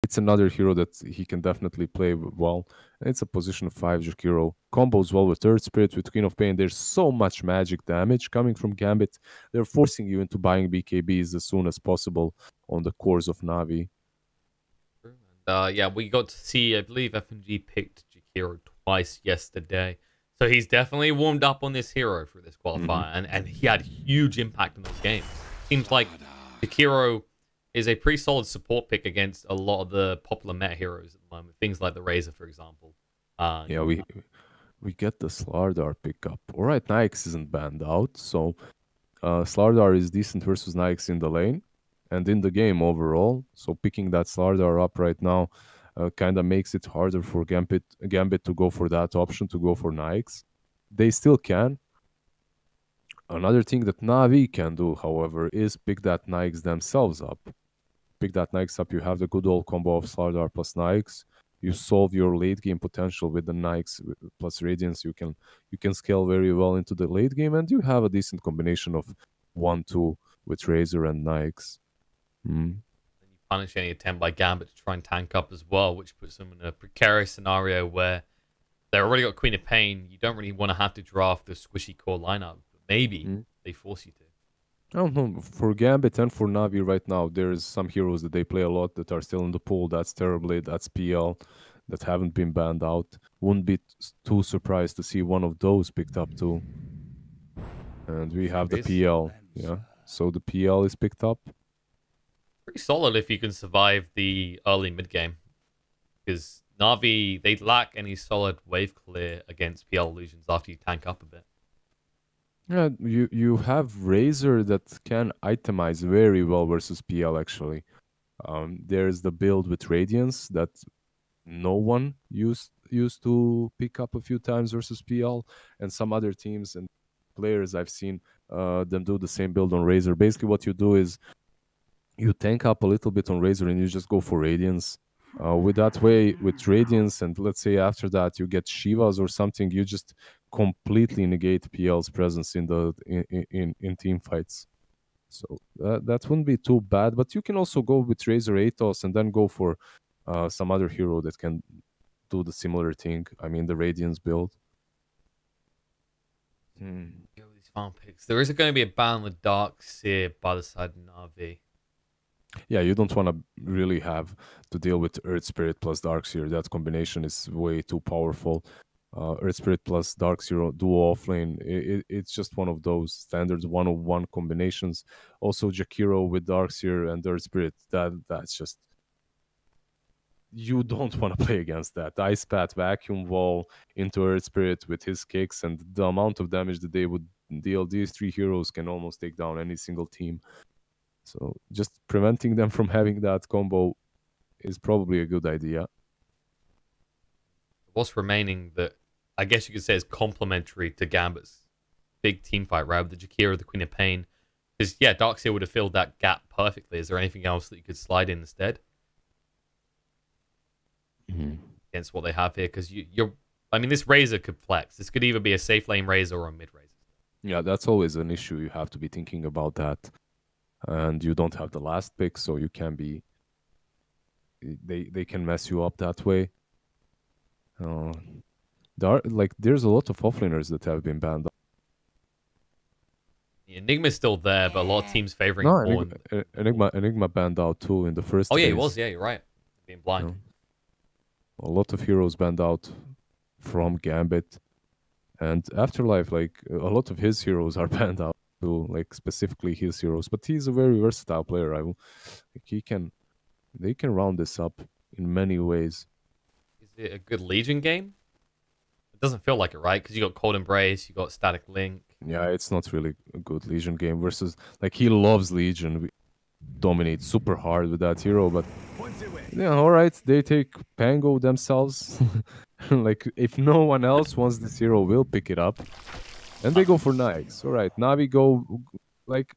it's another hero that he can definitely play well. And it's a position 5 Jakiro. Combos well with Earth Spirit, with Queen of Pain. There's so much magic damage coming from Gambit. They're forcing you into buying BKBs as soon as possible on the cores of NaVi. Yeah, we got to see, I believe FNG picked Jakiro twice yesterday. So he's definitely warmed up on this hero for this qualifier, and he had huge impact in those games. Seems like Jakiro is a pretty solid support pick against a lot of the popular meta heroes at the moment. Things like the Razor, for example. Yeah, we get the Slardar pickup. All right, Nyx isn't banned out, so Slardar is decent versus Nyx in the lane and in the game overall. So picking that Slardar up right now kind of makes it harder for Gambit to go for that option, to go for Nyx. They still can. Another thing that NaVi can do, however, is pick that Nyx themselves up. Pick that Nyx up, you have the good old combo of Slardar plus Nyx. You solve your late game potential with the Nyx plus Radiance. You can scale very well into the late game, and you have a decent combination of 1-2 with Razor and Nyx. And you punish any attempt by Gambit to try and tank up as well, which puts them in a precarious scenario where they already got Queen of Pain. You don't really want to have to draft the squishy core lineup, but maybe they force you to. I don't know. For Gambit and for NaVi right now, there's some heroes that they play a lot that are still in the pool. That's Terrorblade, that's PL, that haven't been banned out. Wouldn't be too surprised to see one of those picked up too. And we have the PL. Yeah. So the PL is picked up. Pretty solid if you can survive the early mid game. Because NaVi, they lack any solid wave clear against PL illusions after you tank up a bit. Yeah, you have Razor that can itemize very well versus PL actually. There's the build with Radiance that no one used to pick up a few times versus PL, and some other teams and players I've seen them do the same build on Razor. Basically, what you do is you tank up a little bit on Razor and you just go for Radiance. With that way, with Radiance, and let's say after that you get Shivas or something, you just completely negate PL's presence in the in team fights. So that wouldn't be too bad. But you can also go with Razor Atos and then go for some other hero that can do the similar thing. I mean, the Radiance build. These farm picks. There is going to be a ban on the Darkseer by the side of NaVi. Yeah, you don't want to really have to deal with Earth Spirit plus Darkseer. That combination is way too powerful. Earth Spirit plus Darkseer duo offlane, it's just one of those standards 1-on-1 combinations. Also, Jakiro with Darkseer and Earth Spirit, that's just... You don't want to play against that. Ice Path, Vacuum Wall into Earth Spirit with his kicks, and the amount of damage that they would deal, these three heroes can almost take down any single team. So just preventing them from having that combo is probably a good idea. What's remaining that I guess you could say is complementary to Gambit's big team fight, right? The Jakiro, the Queen of Pain. Because, yeah, Darkseer would have filled that gap perfectly. Is there anything else that you could slide in instead? Against what they have here? Because I mean, this Razor could flex. This could either be a safe lane Razor or a mid Razor. Yeah, that's always an issue. You have to be thinking about that. And you don't have the last pick, so you can be... They can mess you up that way. There's a lot of offlaners that have been banned. Yeah, Enigma's still there, but a lot of teams favoring Enigma banned out too in the first phase. Yeah, he was. Yeah, you're right. Being blind. A lot of heroes banned out from Gambit. And Afterlife, like, a lot of his heroes are banned out too, like, specifically his heroes. But he's a very versatile player. They can round this up in many ways. Is it a good Legion game? It doesn't feel like it, right? Because you got Cold Embrace, you got Static Link. Yeah, it's not really a good Legion game versus... Like, he loves Legion. We dominate super hard with that hero, but... Yeah, alright, they take Pango themselves. Like, if no one else wants this hero, we'll pick it up. And they go for Nyx. Alright, NaVi go... Like,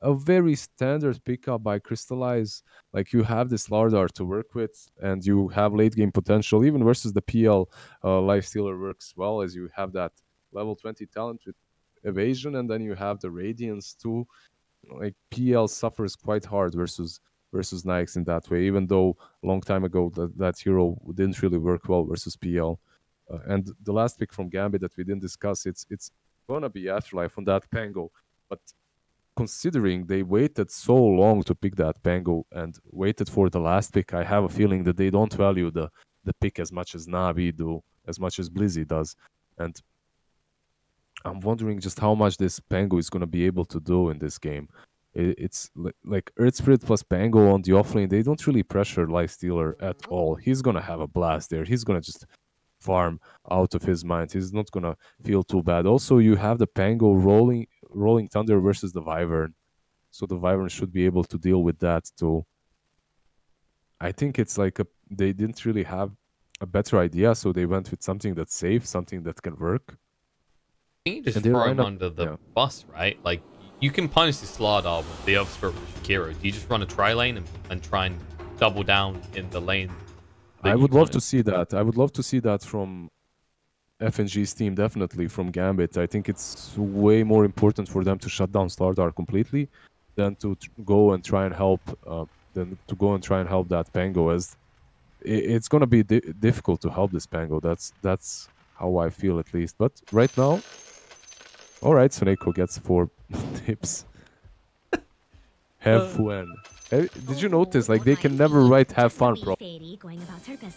a very standard pickup by Crystallize. Like, you have this Lardar to work with, and you have late game potential. Even versus the PL, Lifestealer works well, as you have that level 20 talent with evasion, and then you have the Radiance too. Like, PL suffers quite hard versus versus Nikes in that way, even though a long time ago that hero didn't really work well versus PL. And the last pick from Gambit that we didn't discuss, it's gonna be Afterlife on that Pango. But considering they waited so long to pick that Pango and waited for the last pick, I have a feeling that they don't value the pick as much as NaVi do, as much as Blizzy does. And I'm wondering just how much this Pango is going to be able to do in this game. It's like Earth Spirit plus Pango on the offlane. They don't really pressure Lifestealer at all. He's going to have a blast there. He's going to just farm out of his mind. He's not going to feel too bad. Also, you have the Pango rolling Thunder versus the Wyvern. So the Wyvern should be able to deal with that too. I think it's like they didn't really have a better idea, so they went with something that's safe, something that can work. You just throw him under the bus, right? Like, you can punish the Slardar with the Earth Spirit with Shakira. Do you just run a tri-lane and try and double down in the lane? I would love to see that. I would love to see that from FNG's team, definitely from Gambit. I think it's way more important for them to shut down Slardar completely than to go and try and help that Pango, as it's going to be difficult to help this Pango. That's how I feel, at least. But right now, all right, Soneko gets 4 tips. Have fun. Did you notice, like, they can never write have fun, bro?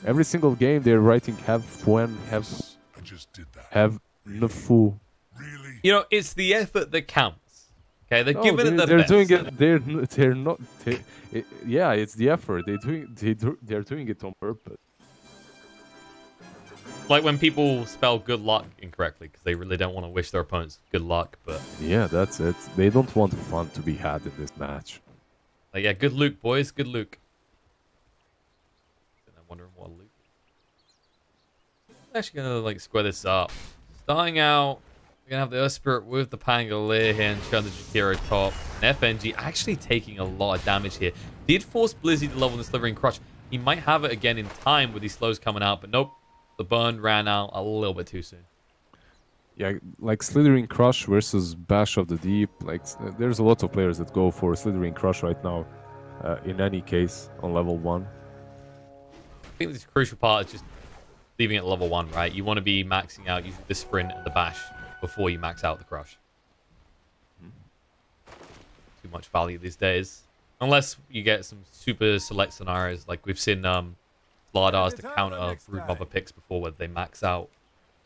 Every single game they're writing have fun, have nafu. You know, it's the effort that counts. Okay, they're giving it the they're best. doing it. They're not. Yeah, it's the effort. They're doing it on purpose. Like when people spell good luck incorrectly because they really don't want to wish their opponents good luck, but yeah, that's it. They don't want fun to be had in this match. Like, yeah, good Luke, boys, good Luke. I'm wondering what Luke. I'm actually gonna like square this up. Starting out, we're gonna have the Earth Spirit with the Pangolier here and showing the Jakiro top. And FNG actually taking a lot of damage here. Did force Blizzy to level the Slithering Crush. He might have it again in time with these slows coming out, but nope. The burn ran out a little bit too soon. Yeah, like Slithering Crush versus Bash of the Deep. Like, there's a lot of players that go for Slithering Crush right now. In any case, on level 1. I think this crucial part is just leaving it at level 1, right? You want to be maxing out using the Sprint and the Bash before you max out the Crush. Too much value these days. Unless you get some super select scenarios, like we've seen Lardars to counter Broodmother picks before where they max out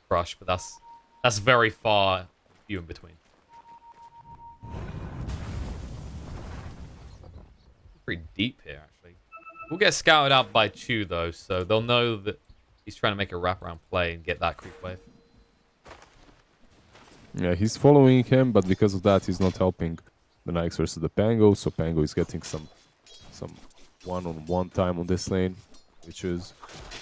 Crush, but that's very far few in between. Pretty deep here, actually. We'll get scouted out by Chu, though, so they'll know that he's trying to make a wraparound play and get that creep wave. Yeah, he's following him, but because of that, he's not helping the Nikes versus the Pango, so Pango is getting some one-on-one time on this lane, which is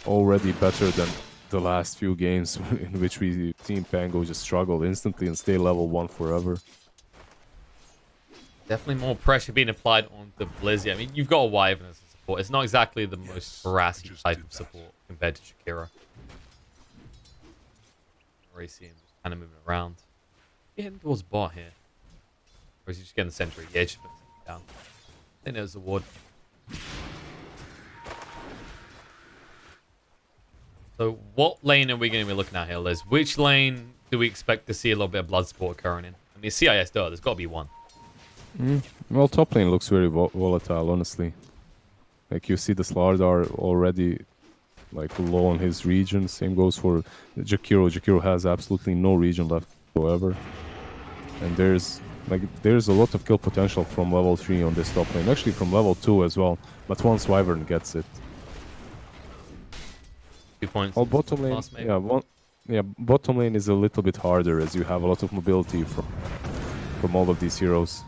already better than the last few games in which we seen Pango just struggle instantly and stay level 1 forever. Definitely more pressure being applied on the Blizzy. I mean, you've got a Wyvern as a support. It's not exactly the most harassing type of support compared to Shakira. Already see him just kind of moving around. He's heading towards bot here. Or is he just getting the sentry? Yeah, just putting the down. I think there's the ward. So what lane are we going to be looking at here, Liz? Which lane do we expect to see a little bit of blood support occurring in? I mean, CIS Dota, there's got to be one. Well, top lane looks very volatile, honestly. Like, you see the Slardar already like low on his region. Same goes for Jakiro. Jakiro has absolutely no region left whatsoever. And there's a lot of kill potential from level 3 on this top lane. Actually from level 2 as well. But once Wyvern gets it. 2 points. Well, bottom lane, bottom lane is a little bit harder as you have a lot of mobility from all of these heroes.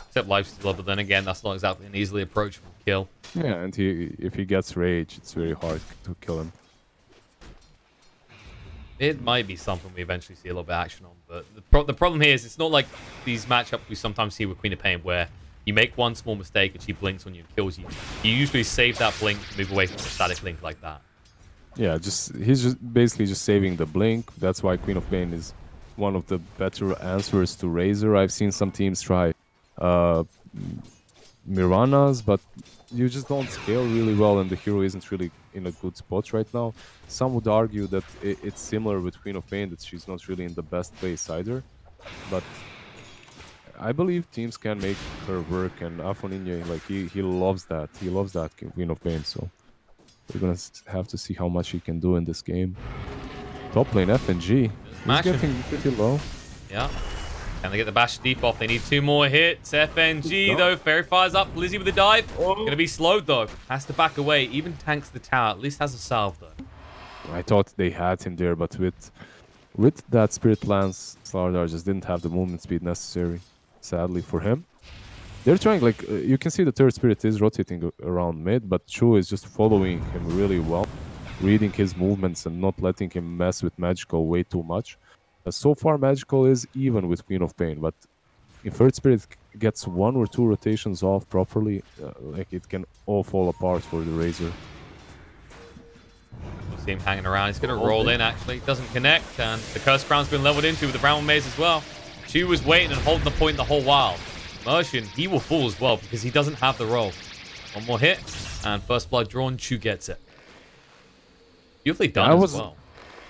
Except lifesteal, but then again, that's not exactly an easily approachable kill. Yeah, and if he gets rage, it's very hard to kill him. It might be something we eventually see a little bit of action on, but the problem here is it's not like these matchups we sometimes see with Queen of Pain where you make one small mistake and she blinks on you and kills you. You usually save that blink to move away from a static link like that. Yeah, he's just basically just saving the blink. That's why Queen of Pain is one of the better answers to Razor. I've seen some teams try Miranas, but you just don't scale really well, and the hero isn't really in a good spot right now. Some would argue that it's similar with Queen of Pain, that she's not really in the best place either. But I believe teams can make her work, and Afoninja, like he loves that. He loves that Queen of Pain, so we're gonna have to see how much he can do in this game. Top lane FNG. He's getting pretty low. Yeah. Can they get the bash deep off? They need 2 more hits. FNG, though, Fairy fires up. lizzie with a dive. Gonna be slowed, though. Has to back away. Even tanks the tower. At least has a salve, though. I thought they had him there, but with that Spirit Lance, Slardar just didn't have the movement speed necessary, sadly, for him. They're trying, like, you can see the third Spirit is rotating around mid, but Chu is just following him really well, reading his movements and not letting him mess with Magical way too much. So far, Magical is even with Queen of Pain, but if Third Spirit gets 1 or 2 rotations off properly, like it can all fall apart for the Razor. We'll see him hanging around. He's going to roll in, actually. Doesn't connect, and the Curse Crown's been leveled into with the Brown Maze as well. Chu was waiting and holding the point the whole while. Merchant, he will fall as well because he doesn't have the roll. 1 more hit, and first blood drawn. Chu gets it. Beautifully done as well.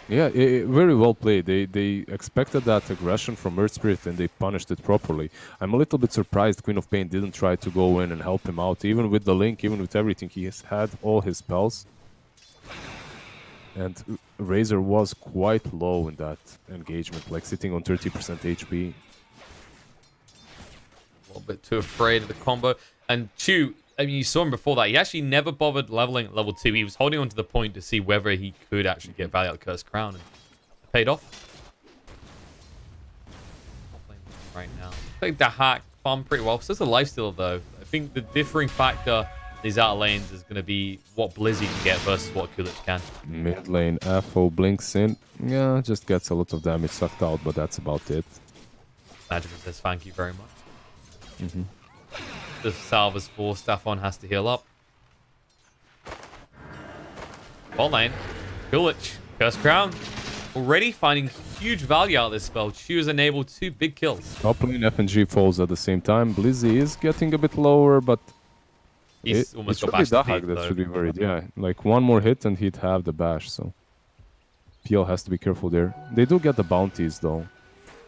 Yeah, very well played. They expected that aggression from Earth Spirit and they punished it properly. I'm a little bit surprised Queen of Pain didn't try to go in and help him out. Even with the Link, even with everything, he has had all his spells. And Razor was quite low in that engagement, like sitting on 30% HP. A little bit too afraid of the combo. And Chu, I mean, you saw him before that. He actually never bothered leveling at level 2. He was holding on to the point to see whether he could actually get value out of the Cursed Crown. And it paid off. Right now. I think the hack farmed pretty well. So it's a lifesteal, though. I think the differing factor these outer lanes is going to be what Blizzy can get versus what Kulich can. Mid lane, FO blinks in. Yeah, just gets a lot of damage sucked out, but that's about it. Magic says thank you very much. The salve is full. Stefan has to heal up. Bot lane. Kulich. Curse Crown. Already finding huge value out of this spell. Chu has enabled 2 big kills. Top lane FNG falls at the same time. Blizzy is getting a bit lower, but He's almost got bash. Dahak That should be worried. Yeah, like 1 more hit and he'd have the bash. So PL has to be careful there. They do get the bounties though.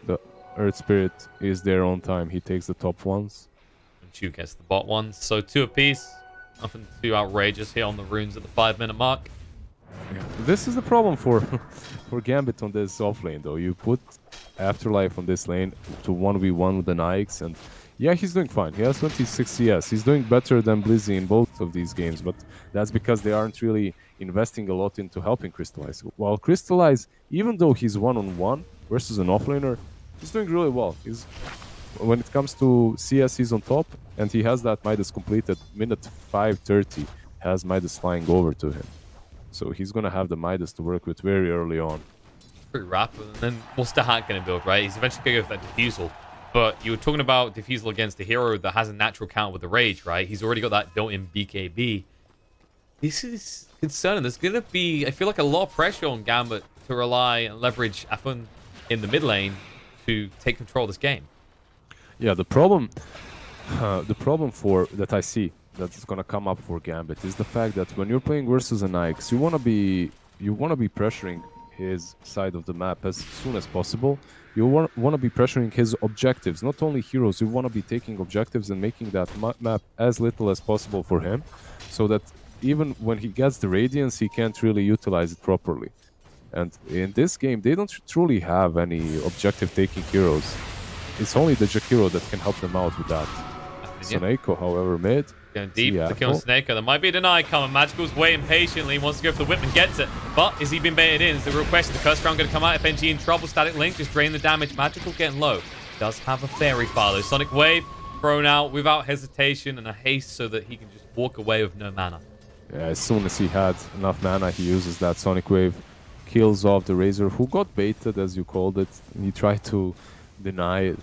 The Earth Spirit is there on time. He takes the top ones. And Chu gets the bot ones. So 2 apiece. Nothing too outrageous here on the runes at the 5-minute mark. Yeah. This is the problem for for Gambit on this off lane though. You put Afterlife on this lane to 1v1 with the Nikes, and yeah, he's doing fine. He has 26 CS. He's doing better than Blizzy in both of these games, but that's because they aren't really investing a lot into helping Crystallize. While Crystallize, even though he's one-on-one versus an offlaner, he's doing really well. When it comes to CS, he's on top, and he has that Midas completed. Minute 5:30 has Midas flying over to him. So he's going to have the Midas to work with very early on. Pretty rapid. And then what's the hack going to build, right? He's eventually going to go for that Diffusal. But you were talking about Diffusal against a hero that has a natural counter with the Rage, right? He's already got that built-in BKB. This is concerning. There's going to be, I feel like, a lot of pressure on Gambit to rely and leverage Afun in the mid lane to take control of this game. Yeah, the problem that I see that's gonna come up for Gambit is the fact that when you're playing versus an Ix, you wanna be pressuring his side of the map as soon as possible. You wanna be pressuring his objectives, not only heroes. You wanna be taking objectives and making that map as little as possible for him, so that even when he gets the Radiance, he can't really utilize it properly. And in this game, they don't truly have any objective-taking heroes. It's only the Jakiro that can help them out with that. Soneko, however, mid. Going deep, the kill on Soneko. There might be a deny coming. Magical's waiting patiently. Wants to go for the whip and gets it. But is he been baited in? Is the real question. The Curse Crown going to come out. FNG in trouble. Static Link just drain the damage. Magical getting low. Does have a Fairy Fire though. Sonic Wave thrown out without hesitation and a haste so that he can just walk away with no mana. Yeah, as soon as he had enough mana, he uses that Sonic Wave. Kills off the Razor, who got baited, as you called it. He tried to deny it.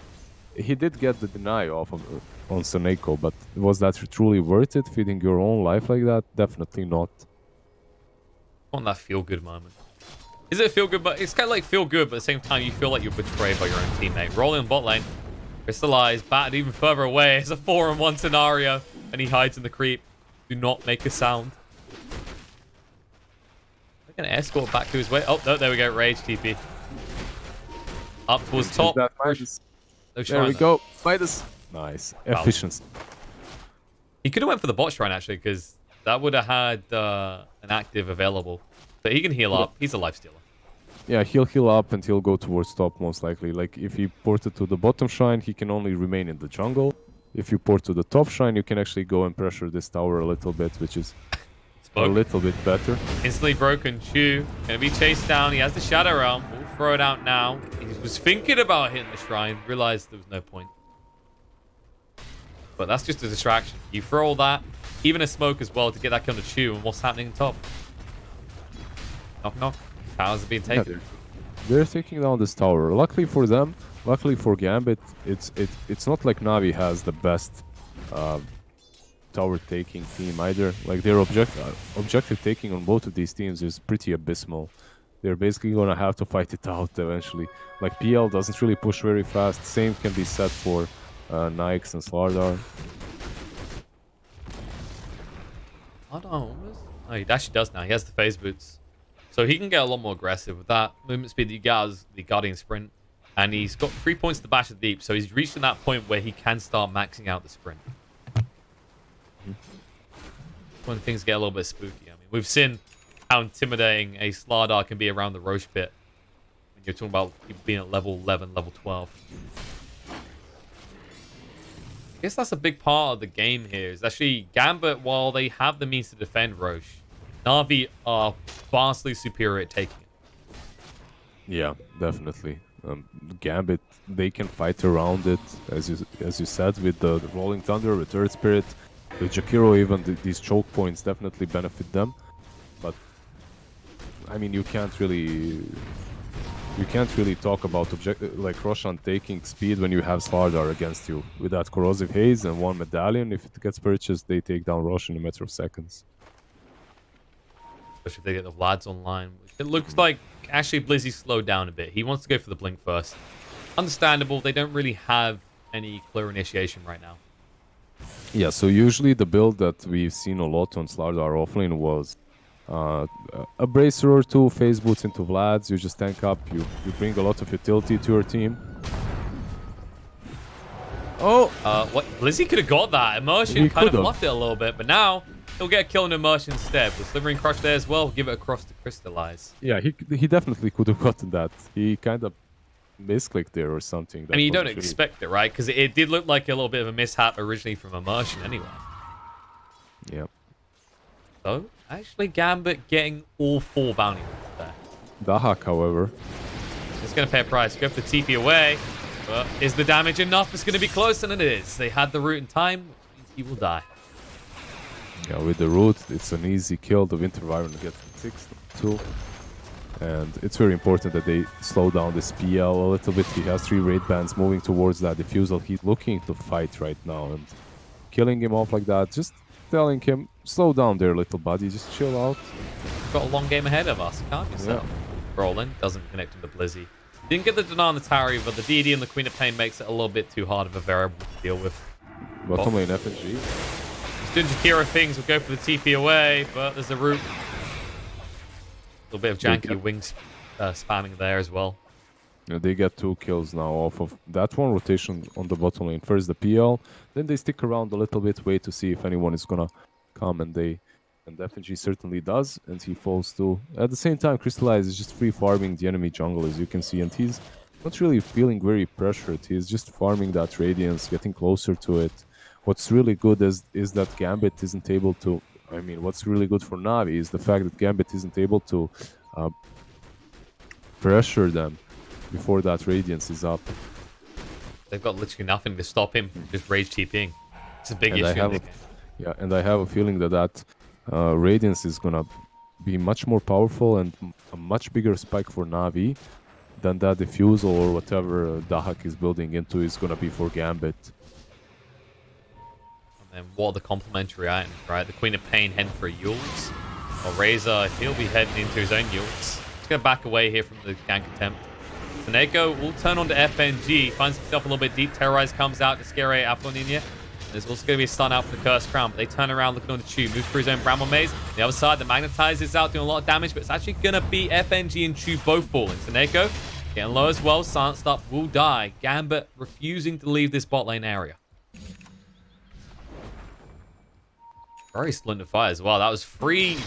He did get the deny off on Soneko, but was that truly worth it, feeding your own life like that? Definitely not. On that feel-good moment. Is it feel-good? But it's kind of like feel-good, but at the same time, you feel like you're betrayed by your own teammate. Rolling bot lane. Crystallize, batted even further away. It's a 4-on-1 scenario. and he hides in the creep. Do not make a sound. They're going to escort back to his way. Oh, no, there we go. Rage TP. Up towards top. There we go. Midas. Nice. Wow. Efficiency. He could have went for the bot shrine, actually, because that would have had an active available. But he can heal up. He's a life stealer. Yeah, he'll heal up and he'll go towards top, most likely. Like, if he ported to the bottom shrine, he can only remain in the jungle. If you port to the top shrine, you can actually go and pressure this tower a little bit, which is a little bit better. Instantly broken. Chu gonna be chased down. He has the Shadow Realm. We'll throw it out now. He was thinking about hitting the shrine. Realized there was no point. But that's just a distraction. You throw all that, even a smoke as well, to get that kill to Chu. And what's happening on top? Knock, knock. Towers are being taken. Yeah, they're taking down this tower. Luckily for them, luckily for Gambit, it's not like NaVi has the best tower taking team either. Like, their objective taking on both of these teams is pretty abysmal. They're basically gonna have to fight it out eventually. Like, PL doesn't really push very fast. Same can be said for Nyx and lizZard. Oh, he actually does now. He has the phase boots. So he can get a lot more aggressive with that movement speed that you get as the Guardian Sprint. And he's got 3 points to the Bash of the Deep, so he's reached that point where he can start maxing out the sprint. When things get a little bit spooky. I mean, we've seen how intimidating a lizZard can be around the Roche pit. When you're talking about people being at level 11, level 12. I guess that's a big part of the game here. Is actually Gambit, while they have the means to defend Roche, NaVi are vastly superior at taking it. Yeah, definitely. Gambit, they can fight around it, as you said, with the Rolling Thunder, with Earth Spirit, with Jakiro. Even these choke points definitely benefit them. But I mean, you can't really talk about like Roshan taking speed when you have lizZard against you. With that corrosive haze and one medallion, if it gets purchased, they take down Roshan in a matter of seconds. Especially if they get the Vlads online. It looks like actually Blizzy slowed down a bit. He wants to go for the blink first. Understandable. They don't really have any clear initiation right now. Yeah, so usually the build that we've seen a lot on lizZard offlane was a bracer or two, phase boots into Vlads, you just tank up, you bring a lot of utility to your team. Oh! What? Blizzy could have got that. Immersion kind of fluffed it a little bit, but now he'll get a kill in Immersion instead. With Slivering Crush there as well, give it across to Crystallize. Yeah, he definitely could have gotten that. He kind of misclicked there or something. I mean, you don't expect it, right? Because it did look like a little bit of a mishap originally from Immersion anyway. Yeah. So, actually Gambit getting all 4 bounty there. Dahak, however, it's going to pay a price. Go for the TP away. But is the damage enough? It's going to be close, and it is. They had the root in time, which means he will die. Yeah, with the root, it's an easy kill. The Winter Wyvern gets 6-2. And it's very important that they slow down this PL a little bit. He has 3 raid bands moving towards that diffusal. He's looking to fight right now, and killing him off like that, just telling him, slow down there, little buddy, just chill out. Got a long game ahead of us, calm yourself. Yeah. Roland doesn't connect with the Blizzy. Didn't get the deny on the tower, but the DD and the Queen of Pain makes it a little bit too hard of a variable to deal with. Bottom lane FNG. Doing Jakiro things, will go for the TP away, but there's a root. A little bit of janky wings spamming there as well. Yeah, they get 2 kills now off of that one rotation on the bottom lane. First the PL, then they stick around a little bit, wait to see if anyone is gonna come, and FNG certainly does, and he falls too. At the same time, Crystallize is just free farming the enemy jungle, as you can see, and he's not really feeling very pressured. He's just farming that Radiance, getting closer to it. What's really good is that Gambit isn't able to... I mean, what's really good for NaVi is the fact that Gambit isn't able to pressure them before that Radiance is up. They've got literally nothing to stop him from just rage TPing. It's a big issue. Yeah, and I have a feeling that Radiance is gonna be much more powerful and a much bigger spike for NaVi than that Diffusal or whatever Dahak is building into is gonna be for Gambit. And what are the complementary items, right? The Queen of Pain heading for Yules. Or Razor, he'll be heading into his own Yules. He's gonna back away here from the gank attempt. Taneko will turn on to FNG, finds himself a little bit deep. Terrorize comes out to scare Afloninia. There's also going to be a stun out for the Cursed Crown, but they turn around looking on the Chew. Moves for his own Bramble Maze. On the other side, the Magnetize is out doing a lot of damage, but it's actually going to be FNG and Chew both falling. Seneko getting low as well. Silenced up, will die. Gambit refusing to leave this bot lane area. Very splendid fight as well. That was 3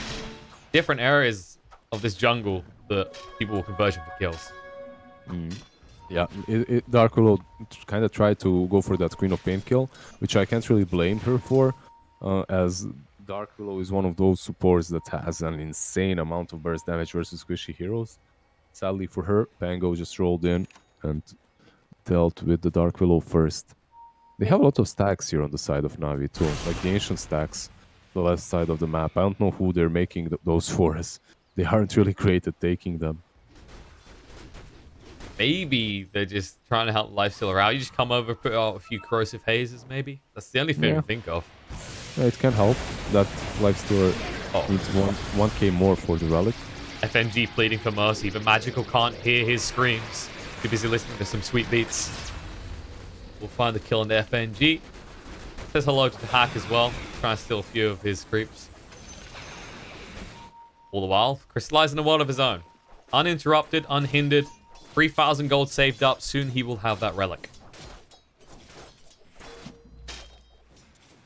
different areas of this jungle that people were converging for kills. Yeah, Dark Willow kind of tried to go for that Queen of Pain kill, which I can't really blame her for, as Dark Willow is one of those supports that has an insane amount of burst damage versus squishy heroes. Sadly for her, Pango just rolled in and dealt with the Dark Willow first. They have a lot of stacks here on the side of Navi too, like the ancient stacks, the left side of the map. I don't know who they're making those for us. They aren't really great at taking them. Maybe they're just trying to help Lifestealer out. You just come over, put out a few corrosive hazes, maybe. That's the only thing I can think of. Yeah, it can help. That Lifestealer needs 1k more for the relic. FNG pleading for mercy, but Magical can't hear his screams. Too busy listening to some sweet beats. We'll find the kill on the FNG. Says hello to the hack as well. Trying to steal a few of his creeps. All the while, crystallizing a world of his own. Uninterrupted, unhindered. 3,000 gold saved up. Soon he will have that relic.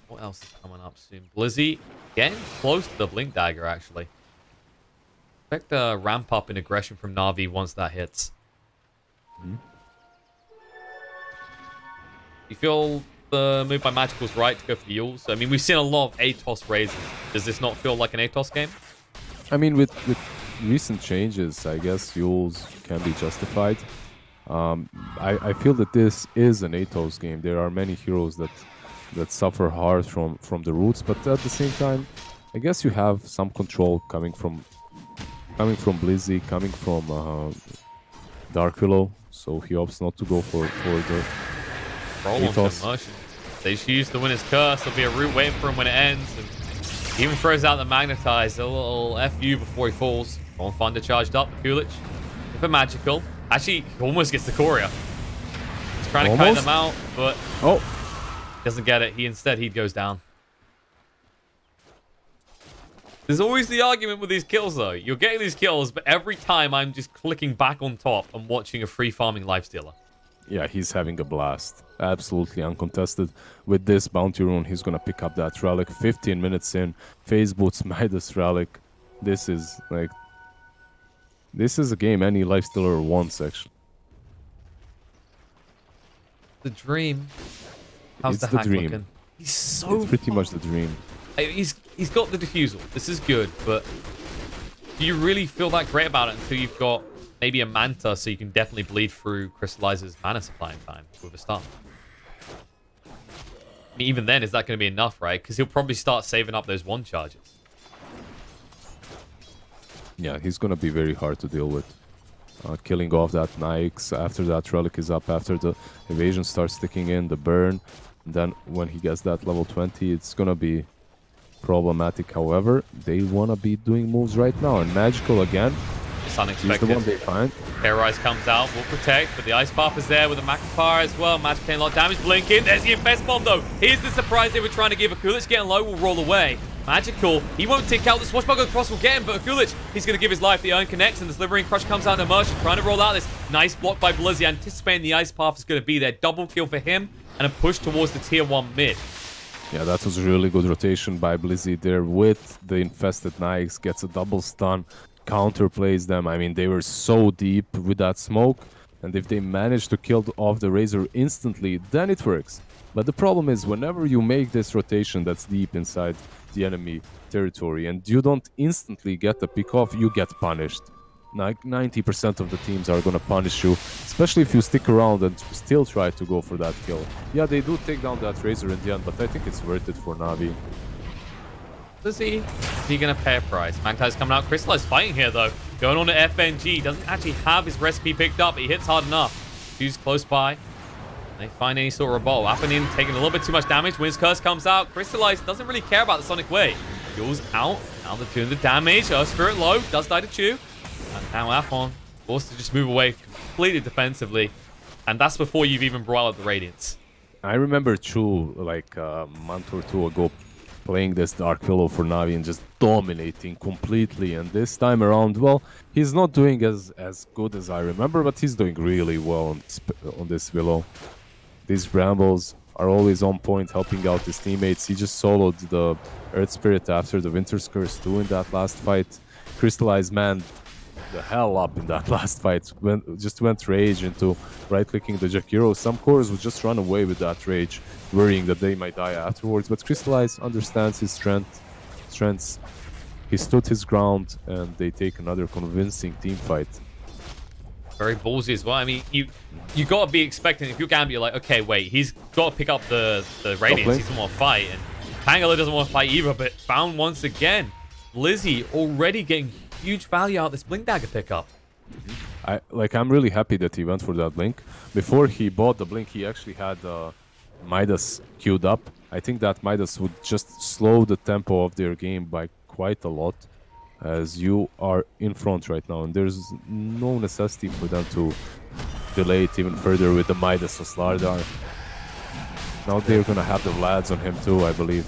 What else is coming up soon? Blizzy getting close to the Blink Dagger, actually. Expect a ramp up in aggression from Na'Vi once that hits. You feel the move by Magical's right to go for the Yules? I mean, we've seen a lot of ATOS raises. Does this not feel like an ATOS game? I mean, with recent changes, I guess Yules can be justified. I feel that this is an ATOS game. There are many heroes that suffer hard from the roots, but at the same time, I guess you have some control coming from Blizzy, coming from Dark Willow, so he opts not to go for the ATOS. They just use the Winner's Curse. There'll be a root waiting for him when it ends, and he even throws out the Magnetize, a little FU before he falls. On Thunder charged up, Kulich with a Magical. Actually, he almost gets the Courier. He's trying to kite them out, but doesn't get it. He goes down. There's always the argument with these kills, though. You're getting these kills, but every time I'm just clicking back on top and watching a free farming Lifestealer. Yeah, he's having a blast. Absolutely uncontested. With this bounty rune, he's gonna pick up that relic. 15 minutes in, Phase Boots Midas relic. This is a game any Lifestealer wants, actually. The dream. How's the hack looking? He's so It's pretty much the dream. He's got the diffusal. This is good, but do you really feel that great about it until you've got maybe a Manta, so you can definitely bleed through Crystallizer's mana supply in time with a stun? I mean, even then, is that going to be enough, right? Because he'll probably start saving up those 1 charges. Yeah, he's going to be very hard to deal with. Killing off that Nyx after that relic is up, after the evasion starts sticking in, the burn. And then when he gets that level 20, it's going to be problematic. However, they want to be doing moves right now. And Magical again. It's unexpected. He's the one they find. Terrorize comes out, will protect, but the Ice Path is there with the Magnifier as well. Magic taking a lot of damage, blinking. There's the Infest Bomb, though. Here's the surprise they were trying to give. Akulich getting low, will roll away. Magical, he won't tick out. The Swashbuckler Cross will get him, but Akulich, he's going to give his life. The Urn connects, and the Slivering Crush comes out to Merchant, trying to roll out this nice block by Blizzy, anticipating the Ice Path is going to be there. Double kill for him, and a push towards the tier 1 mid. Yeah, that was a really good rotation by Blizzy there with the infested Nyx. Gets a double stun, counterplays them. I mean, they were so deep with that smoke, and if they manage to kill off the Razor instantly, then it works. But the problem is, whenever you make this rotation that's deep inside the enemy territory and you don't instantly get the pick off, you get punished. Like 90% of the teams are gonna punish you, especially if you stick around and still try to go for that kill. Yeah, they do take down that Razor in the end, but I think it's worth it for Navi. Is he gonna pay a price? Magpie's coming out. Crystallize fighting here, though. Going on to FNG. Doesn't actually have his recipe picked up, but he hits hard enough. Choose close by. They find any sort of rebuttal happening, taking a little bit too much damage. Win's Curse comes out. Crystallize doesn't really care about the Sonic Wave. Jules out. Now they're doing the damage. Spirit low. Does die to Chew. And now Afon forced to just move away completely defensively. And that's before you've even brought out the Radiance. I remember Chu like a month or two ago playing this Dark Willow for Navi and just dominating completely. And this time around, well, he's not doing as good as I remember, but he's doing really well on this Willow. These Brambles are always on point, helping out his teammates. He just soloed the Earth Spirit after the Winter's Curse too in that last fight. Crystallized man the hell up in that last fight. Just went rage into right-clicking the Jakiro. Some cores would just run away with that rage, worrying that they might die afterwards. But Crystallize understands his strengths. He stood his ground, and they take another convincing team fight. Very ballsy as well. I mean, you got to be expecting, if you're Gambit, you're like, okay, wait, he's got to pick up the Radiance. He doesn't want to fight. And Pangala doesn't want to fight either, but found once again. lizzie already getting huge value out of this Blink Dagger pickup. I'm really happy that he went for that Blink. Before he bought the Blink, he actually had Midas queued up. I think that Midas would just slow the tempo of their game by quite a lot, as you are in front right now, and there's no necessity for them to delay it even further with the Midas or Slardar. Now they're gonna have the Vlads on him too, I believe.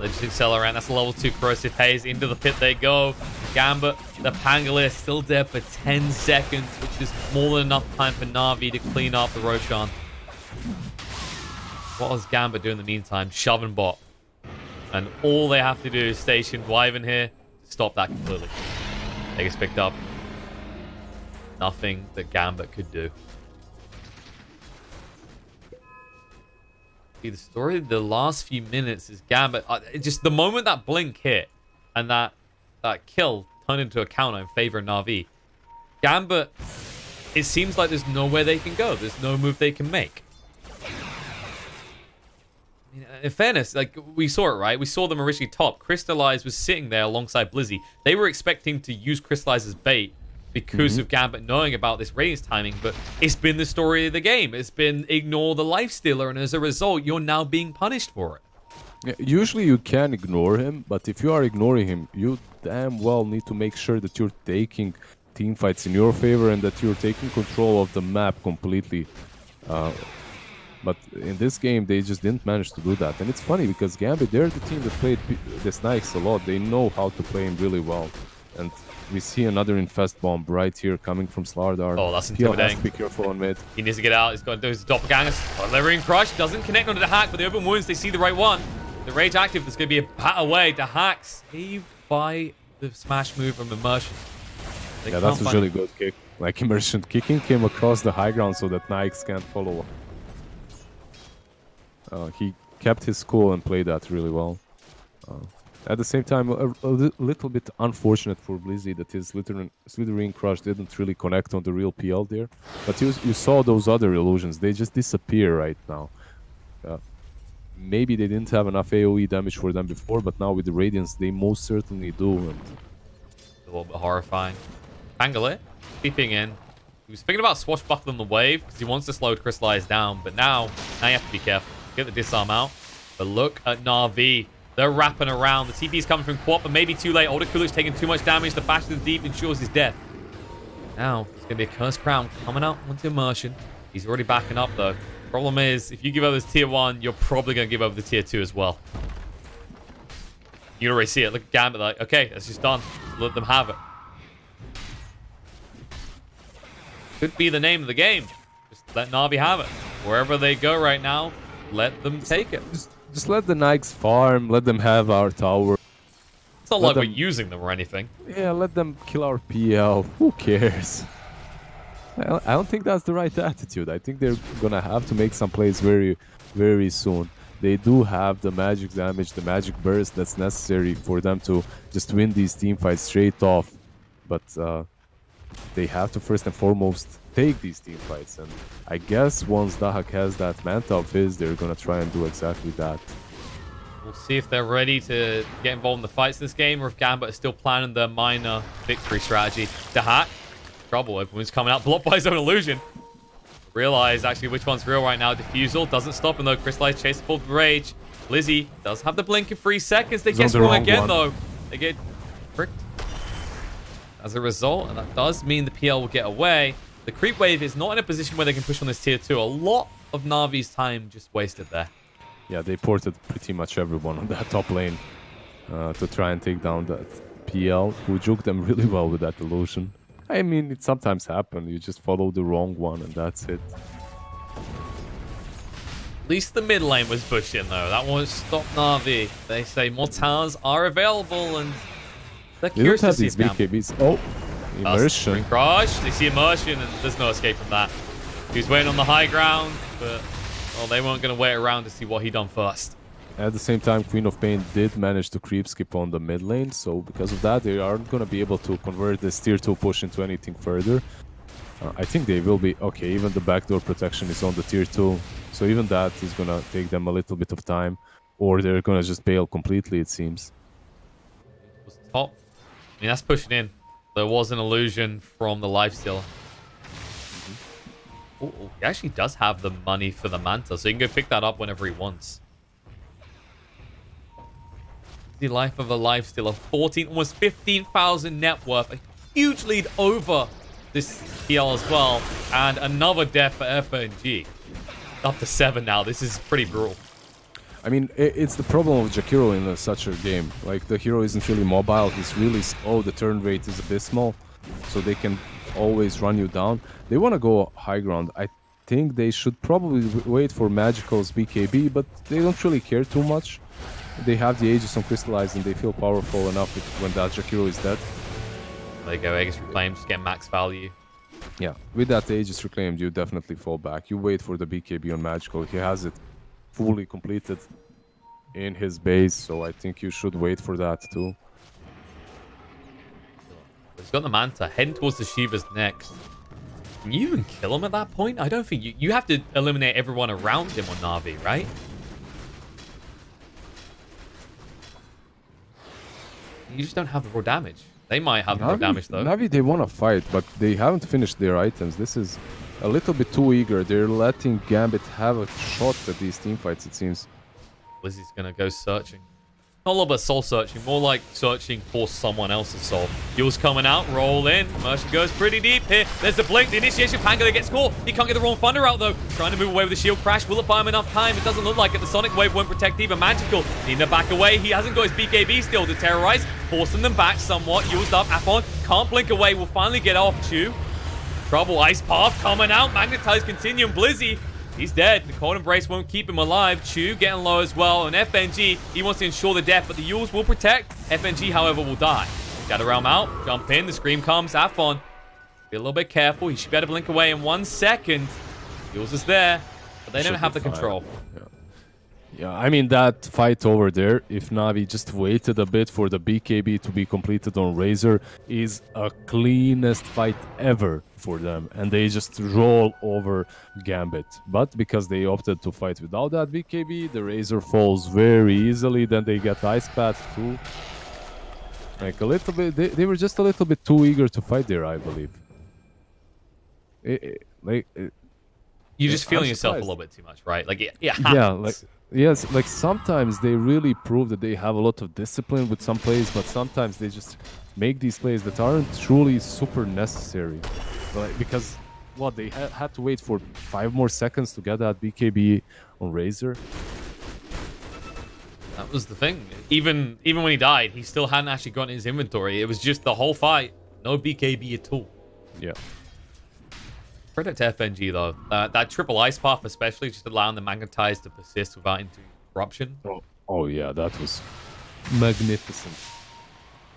They just accelerate. That's a level 2 corrosive haze. Into the pit they go. Gambit, the Pangolier, still dead for 10 seconds, which is more than enough time for Na'Vi to clean up the Roshan. What does Gambit do in the meantime? Shoving bot. And all they have to do is station Wyvern here to stop that completely. They get picked up. Nothing that Gambit could do. The story of the last few minutes is Gambit. Just the moment that Blink hit and that kill turned into a counter in favor of Na'Vi. Gambit, it seems like there's nowhere they can go. There's no move they can make. I mean, in fairness, like we saw it, right? We saw them originally top. Crystallize was sitting there alongside Blizzy. They were expecting to use Crystallize as bait because of Gambit knowing about this Radiance timing, but it's been the story of the game. It's been ignore the Lifestealer, and as a result, you're now being punished for it. Yeah, usually you can ignore him, but if you are ignoring him, you damn well need to make sure that you're taking team fights in your favor and that you're taking control of the map completely. But in this game, they just didn't manage to do that. And it's funny because Gambit, they're the team that played the Snikes a lot. They know how to play him really well. And we see another Infest Bomb right here coming from Slardar. Oh, that's intimidating. Has to be careful on mid. He needs to get out. He's got to do his doppelgangers. Delivering Crush. Doesn't connect onto the hack, but the open wounds, they see the right one. The Rage active, there's going to be a bat away. The hack saved by the smash move from Immersion. Yeah, that's a really good kick. Like Immersion kicking him across the high ground so that Nikes can't follow. He kept his cool and played that really well. At the same time, a little bit unfortunate for Blizzy that his Slithering Crush didn't really connect on the real PL there. But you saw those other illusions, they just disappear right now. Maybe they didn't have enough AoE damage for them before, but now with the Radiance, they most certainly do. And a little bit horrifying. Pangolier, creeping in. He was thinking about swashbuckling the wave because he wants to slow Crystallize down, but now you have to be careful. Get the disarm out. But look at Na'Vi. They're wrapping around. The TP's coming from Quap, but maybe too late. Older Kulik's taking too much damage. The bash to the deep ensures his death. Now, there's going to be a Cursed Crown coming out onto Immersion. He's already backing up, though. Problem is, if you give over this tier 1, you're probably going to give over the tier 2 as well. You already see it. Look at Gambit, like, okay, that's just done. Let them have it. Could be the name of the game. Just let Na'Vi have it. Wherever they go right now, let them take it. Just let the Nikes farm, let them have our tower. It's not like we're using them or anything. Yeah, let them kill our PL. Who cares? I don't think that's the right attitude. I think they're gonna have to make some plays very, very soon. They do have the magic damage, the magic burst that's necessary for them to just win these team fights straight off. But they have to first and foremost take these team fights. And I guess once Dahak has that Manta of his, they're gonna try and do exactly that. We'll see if they're ready to get involved in the fights this game, or if Gambit is still planning the minor victory strategy. Dahak, trouble. Everyone's coming out, blocked by his own illusion. Realize actually which one's real right now. Diffusal doesn't stop him though. Crystallize chase full rage. lizzie does have the blink in 3 seconds. They get sprung again though. They get pricked as a result, and that does mean the PL will get away. The creep wave is not in a position where they can push on this tier 2. A lot of Navi's time just wasted there. Yeah, they ported pretty much everyone on that top lane to try and take down that PL, who juked them really well with that illusion. I mean, it sometimes happens. You just follow the wrong one, and that's it. At least the mid lane was pushed in, though. That won't stop Na'Vi. They say more towers are available, and they're They curious don't have to see these if Gambit... BKBs. Oh, immersion. Crush. They see immersion, and there's no escape from that. He's waiting on the high ground, but well, they weren't going to wait around to see what he done first. At the same time, Queen of Pain did manage to creep skip on the mid lane, so because of that, they aren't going to be able to convert this tier 2 push into anything further. I think they will be... Okay, even the backdoor protection is on the tier 2, so even that is going to take them a little bit of time, or they're going to just bail completely, it seems. It was top. I mean, that's pushing in. There was an illusion from the lifestealer. Ooh, he actually does have the money for the Manta, so he can go pick that up whenever he wants. The life of a lifestealer, 14, almost 15,000 net worth, a huge lead over this PL as well, and another death for FNG. Up to 7 now. This is pretty brutal. I mean, it's the problem of Jakiro in such a game. Like, the hero isn't really mobile, he's really slow, the turn rate is abysmal, so they can always run you down. They want to go high ground. I think they should probably wait for Magical's BKB, but they don't really care too much. They have the Aegis on Crystallize and they feel powerful enough when that Jakiro is dead. There you go, Aegis Reclaimed, just get max value. Yeah, with that Aegis Reclaimed, you definitely fall back. You wait for the BKB on Magical. He has it fully completed in his base, so I think you should wait for that too. He's got the Manta, heading towards the Shivas next. Can you even kill him at that point? I don't think you have to eliminate everyone around him on Na'Vi, right? You just don't have the raw damage. They might have the raw damage, though. Navi, they want to fight, but they haven't finished their items. This is a little bit too eager. They're letting Gambit have a shot at these teamfights, it seems. Lizzie's going to go searching. Not a little bit soul searching, more like searching for someone else's soul. Yule's coming out, roll in. Merchant goes pretty deep here. There's the blink, the initiation. Pangolin gets caught. He can't get the wrong thunder out, though. Trying to move away with the shield crash. Will it buy him enough time? It doesn't look like it. The Sonic Wave won't protect even Magical. Need to back away. He hasn't got his BKB still to terrorize. Forcing them back somewhat. Used up. Afon can't blink away. Will finally get off. Chew. Trouble. Ice Path coming out. Magnetized Continuum. Blizzy. He's dead. The Cold Embrace won't keep him alive. Chew getting low as well. And FNG, he wants to ensure the death, but the Yules will protect. FNG, however, will die. Shadow Realm out. Jump in. The Scream comes. Afon. Be a little bit careful. He should be able to blink away in 1 second. Yules is there, but they don't have the control. Yeah, I mean, that fight over there, if Navi just waited a bit for the BKB to be completed on Razor, is a cleanest fight ever for them. And they just roll over Gambit. But because they opted to fight without that BKB, the Razor falls very easily. Then they get Ice Path too. Like a little bit, they were just a little bit too eager to fight there, I believe. You're just feeling yourself a little bit too much, right? Like, yeah, like... Yes, like sometimes they really prove that they have a lot of discipline with some plays, but sometimes they just make these plays that aren't truly super necessary. Like, because, what, they had to wait for 5 more seconds to get that BKB on Razor? That was the thing. Even when he died, he still hadn't actually gotten his inventory. It was just the whole fight. No BKB at all. Yeah. Credit to FNG, though. That triple Ice Path, especially, just allowing the Magnetize to persist without interruption. Oh, yeah, that was magnificent.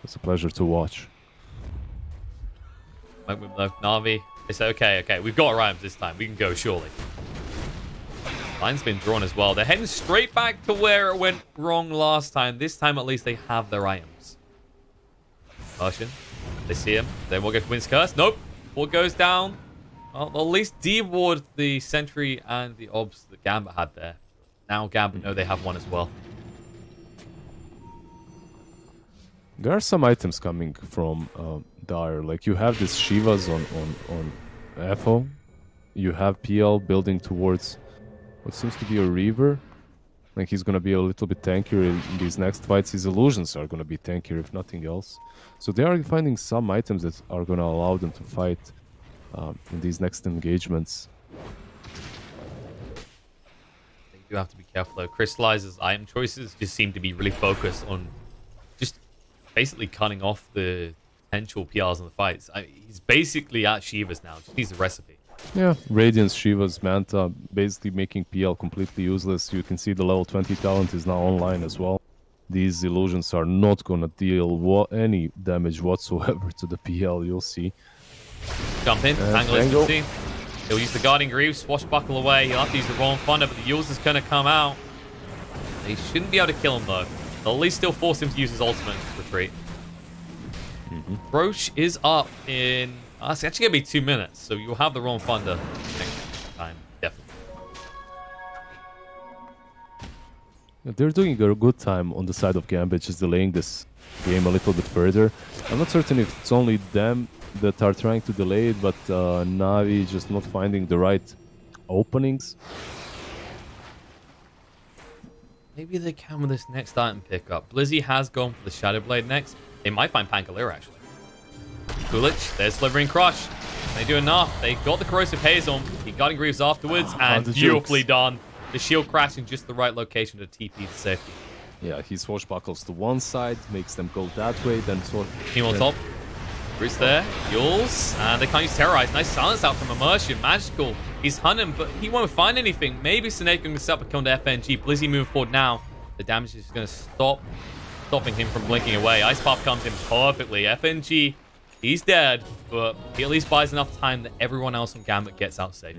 It's a pleasure to watch. Na'Vi, they say, okay, we've got Rhymes this time. We can go, surely. Line's been drawn as well. They're heading straight back to where it went wrong last time. This time, at least, they have their items. Roshan, they see him. They will go for Wind's Curse. Nope. Ball goes down. Well, they'll at least deward the Sentry and the Obs that Gambit had there. Now Gambit know they have one as well. There are some items coming from Dire. Like, you have this Shivas on FO. You have PL building towards what seems to be a Reaver. Like, he's going to be a little bit tankier in these next fights. His illusions are going to be tankier, if nothing else. So they are finding some items that are going to allow them to fight in these next engagements. You have to be careful though. Crystallizer's item choices just seem to be really focused on just basically cutting off the potential PRs in the fights. He's basically at Shiva's now. Just needs the recipe. Yeah, Radiance, Shiva's, Manta, basically making PL completely useless. You can see the level 20 talent is now online as well. These illusions are not gonna deal any damage whatsoever to the PL, you'll see. Jump in, angle as you can see. He'll use the Guarding Greaves, swashbuckle away. He'll have to use the Roll and Thunder, but the Yules is gonna come out. They shouldn't be able to kill him though. They'll at least still force him to use his ultimate to retreat. Roche is up in... it's actually going to be 2 minutes, so you'll have the Roll and Thunder next time, definitely. Yeah, they're doing a good time on the side of Gambit, just delaying this game a little bit further. I'm not certain if it's only them that are trying to delay it, but NaVi just not finding the right openings. Maybe they can with this next item pickup. Blizzy has gone for the Shadow Blade next. They might find Pangolier, actually. Kulich, there's Slivering Crush. They do enough. They got the Corrosive Haze on. He got Greaves afterwards, and beautifully done. The shield crashing just the right location to TP to safety. Yeah, he swashbuckles to one side, makes them go that way, then Team on top. Roots there. Yules, and they can't use Terrorize. Nice silence out from Immersion. Magical. He's hunting, but he won't find anything. Maybe Snake can set up a kill to FNG. Blizzy move forward now. The damage is going to stopping him from blinking away. Ice Path comes in perfectly. FNG, he's dead, but he at least buys enough time that everyone else on Gambit gets out safe.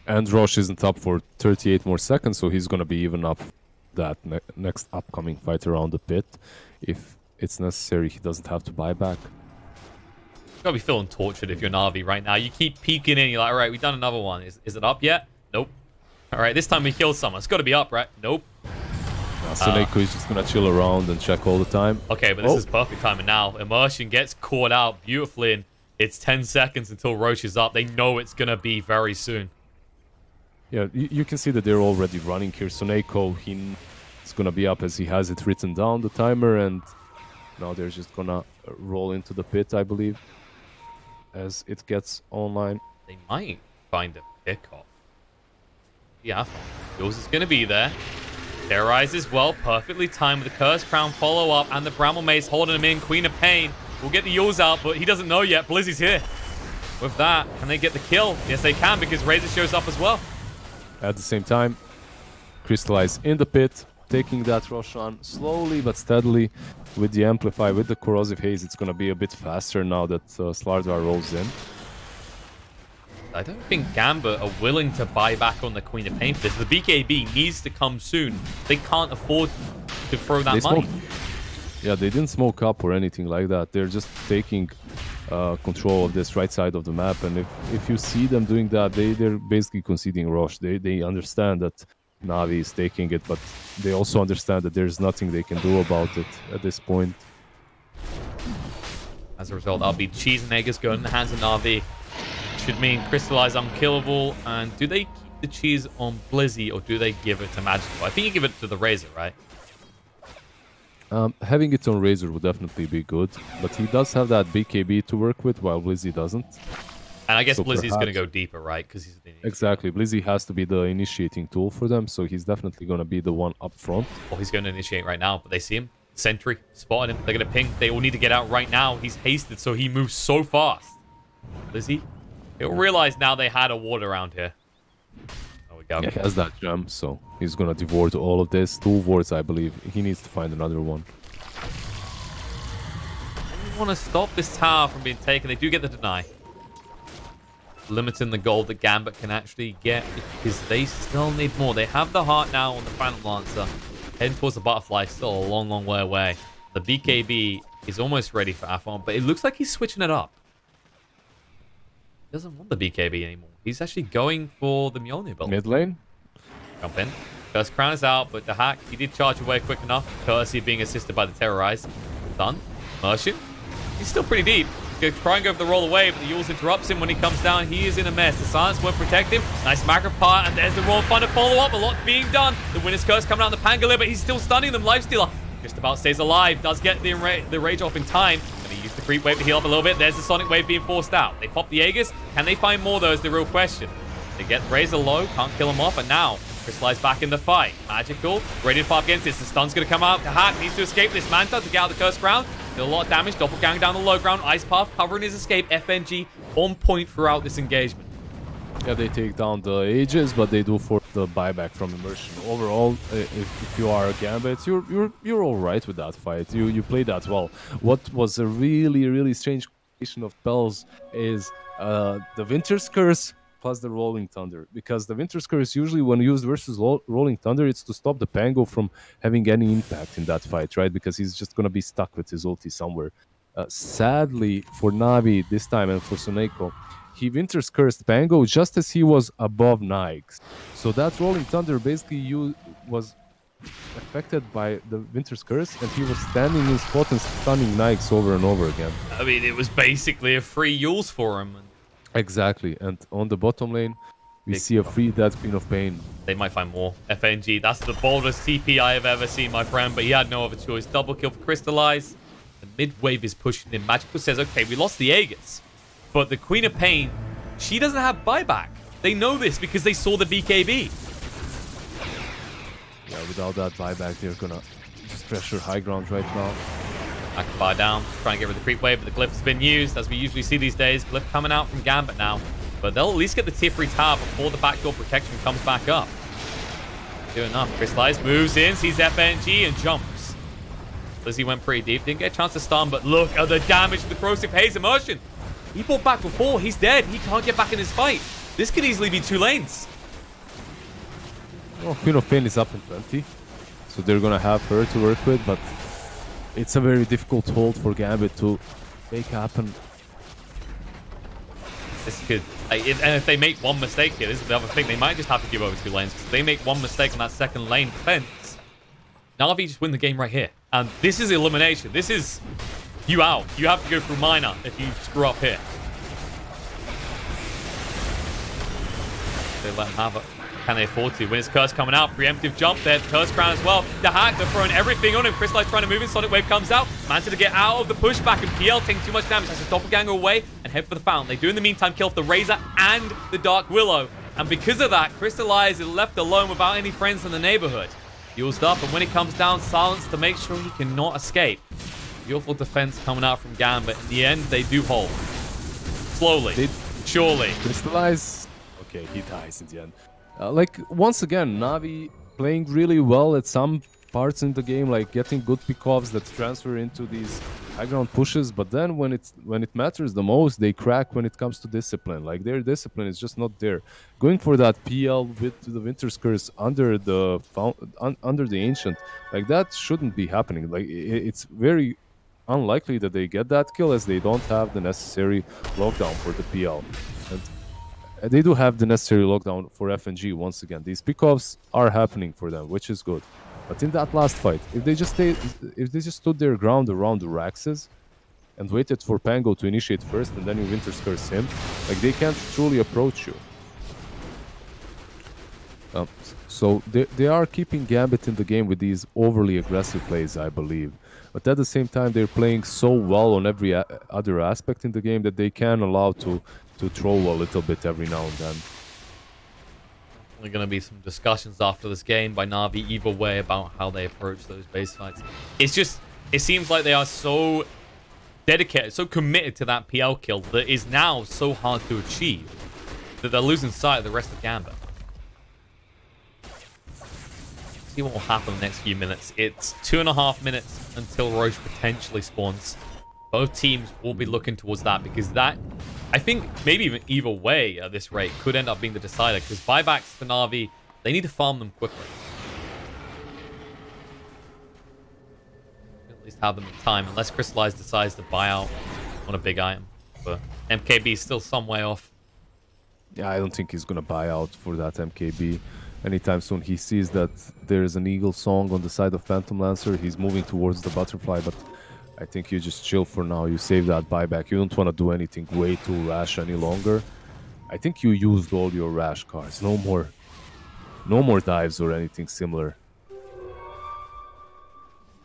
And Rosh isn't up for 38 more seconds, so he's going to be even up that next upcoming fight around the pit. If it's necessary, he doesn't have to buy back. You've got to be feeling tortured if you're NaVi right now. You keep peeking in. You're like, all right, we've done another one. Is it up yet? Nope. All right, this time we killed someone. It's got to be up, right? Nope. Suneko is just going to chill around and check all the time. Okay, but this is perfect timing now. Immersion gets caught out beautifully, and it's 10 seconds until Roche is up. They know it's going to be very soon. Yeah, you can see that they're already running here. Suneko, he's going to be up as he has it written down, the timer, and now they're just going to roll into the pit, I believe, as it gets online. They might find a pickoff. Yeah, yours is going to be there. Terrorize as well, perfectly timed with the Curse Crown follow-up, and the Bramble Mace holding him in. Queen of Pain will get the Yules out, but he doesn't know yet. Blizzy's here. With that, can they get the kill? Yes, they can, because Razor shows up as well. At the same time, Crystallize in the pit, taking that Roshan slowly but steadily with the Amplify, with the Corrosive Haze. It's going to be a bit faster now that Slardar rolls in. I don't think Gambit are willing to buy back on the Queen of Pain for this. The BKB needs to come soon. They can't afford to throw that money. Yeah, they didn't smoke up or anything like that. They're just taking control of this right side of the map. And if you see them doing that, they're basically conceding Roche. They understand that NaVi is taking it, but they also understand that there's nothing they can do about it at this point. As a result, that'll be Cheese and Eggers going in the hands of NaVi. Should mean Crystallize unkillable. And do they keep the cheese on Blizzy or do they give it to Magical? I think you give it to the Razor, right? Having it on Razor would definitely be good, but he does have that BKB to work with while Blizzy doesn't. And I guess so Blizzy's going to go deeper, right? Because he's exactly. Blizzy has to be the initiating tool for them, so he's definitely going to be the one up front. Well, he's going to initiate right now, but they see him. Sentry spotted him. They're going to ping. They all need to get out right now. He's hasted, so he moves so fast. Blizzy, he'll realize now they had a ward around here. There we go. Yeah, he has that gem, so he's going to devour all of this. 2 wards, I believe. He needs to find another one. They want to stop this tower from being taken. They do get the deny. Limiting the gold that Gambit can actually get because they still need more. They have the heart now on the Phantom Lancer. Heading towards the Butterfly, still a long, long way away. The BKB is almost ready for Afon, but it looks like he's switching it up. He doesn't want the BKB anymore. He's actually going for the Mjolnir build. Mid lane? Jump in. First crown is out, but the hack, he did charge away quick enough. Courtesy being assisted by the Terrorize. Done. Merchant. He's still pretty deep. He's going to try and go for the roll away, but the Yules interrupts him when he comes down. He is in a mess. The silence won't protect him. Nice macro part, and there's the Royal Thunder follow-up. A lot being done. The Winner's Curse coming out of the Pangolier, but he's still stunning them. Lifestealer just about stays alive. Does get the rage off in time. And he used the creep wave to heal up a little bit. There's the Sonic Wave being forced out. They pop the Aegis. Can they find more, though, is the real question. They get Razor low. Can't kill him off. And now Crystallize back in the fight. Magical. Ready to fight against this. The stun's going to come out. The Hack needs to escape this Manta to get out of the cursed ground. Still a lot of damage. Doppelganger down the low ground. Ice Path covering his escape. FNG on point throughout this engagement. Yeah, they take down the Aegis, but they do force the buyback from immersion. Overall, if you are a Gambit, you're all right with that fight. You play that well. What was a really strange combination of spells is the Winter's Curse plus the Rolling Thunder, because the Winter's Curse usually when used versus Rolling Thunder, it's to stop the Pango from having any impact in that fight, right? Because he's just gonna be stuck with his ulti somewhere. Sadly for Navi this time and for Soneko, he Winter's Cursed Pango just as he was above Nikes. So that Rolling Thunder basically was affected by the Winter's Curse, and he was standing in spot and stunning Nikes over and over again. I mean, it was basically a free Yules for him. Exactly, and on the bottom lane, we see a free Dead Queen of Pain. They might find more. FNG, that's the boldest TP I have ever seen, my friend, but he had no other choice. Double kill for Crystallize. The mid wave is pushing in. Magical says, okay, we lost the Aegis, but the Queen of Pain, she doesn't have buyback. They know this because they saw the BKB. Yeah, without that buyback, they're gonna just pressure high ground right now. Akbar down, trying to get rid of the creep wave, but the glyph has been used, as we usually see these days. Glyph coming out from Gambit now, but they'll at least get the tier 3 tower before the backdoor protection comes back up. Do enough. Crystallize moves in, sees FNG, and jumps. lizzie went pretty deep, didn't get a chance to stun, but look at the damage to the corrosive haze immersion. He bought back before, he's dead, he can't get back in his fight. This could easily be 2 lanes. Oh, Queen of Pain is up in 20, so they're gonna have her to work with, but it's a very difficult hold for Gambit to make happen. This could, and if they make one mistake here, this is the other thing, they might just have to give over 2 lanes. If they make one mistake on that second lane defense, NaVi just win the game right here. And this is elimination. This is you out. You have to go through minor if you screw up here. They let him have it. Can they afford to? When his Curse coming out, preemptive jump there, Curse Crown as well. The Hack, they're throwing everything on him. Crystallize trying to move in, Sonic Wave comes out. Manta to get out of the pushback, and PL taking too much damage. Has a Doppelganger away and head for the Fountain. They do in the meantime kill off the Razor and the Dark Willow. And because of that, Crystallize is left alone without any friends in the neighborhood. Used up, and when it comes down, silence to make sure he cannot escape. Beautiful defense coming out from Gambit. In the end, they do hold. Slowly. Surely. Crystallize. Okay, he dies in the end. Like, once again, Navi playing really well at some parts in the game, like getting good pickoffs that transfer into these high ground pushes, but then when it matters the most, they crack when it comes to discipline. Like, their discipline is just not there. Going for that PL with the Winter's Curse under the Ancient, like, that shouldn't be happening. Like, it's very unlikely that they get that kill, as they don't have the necessary lockdown for the PL. And they do have the necessary lockdown for FNG once again. These pickoffs are happening for them, which is good. But in that last fight, if they just stood their ground around the Raxes and waited for Pango to initiate first and then you Winter's Curse him, like, they can't truly approach you. So they are keeping Gambit in the game with these overly aggressive plays, I believe. But at the same time, they're playing so well on every other aspect in the game that they can allow to throw a little bit every now and then. There's going to be some discussions after this game by Navi either way about how they approach those base fights. It's just, it seems like they are so dedicated, so committed to that PL kill that is now so hard to achieve that they're losing sight of the rest of Gambit. See what will happen in the next few minutes. It's 2.5 minutes until Roche potentially spawns. Both teams will be looking towards that, because that, I think maybe even either way at this rate, could end up being the decider, because buybacks for Navi, they need to farm them quickly. At least have them in time, unless Crystallize decides to buy out on a big item. But MKB is still some way off. Yeah, I don't think he's going to buy out for that MKB anytime soon. He sees that there is an Eagle Song on the side of Phantom Lancer. He's moving towards the Butterfly, but I think you just chill for now. You save that buyback. You don't want to do anything way too rash any longer. I think you used all your rash cards. No more dives or anything similar.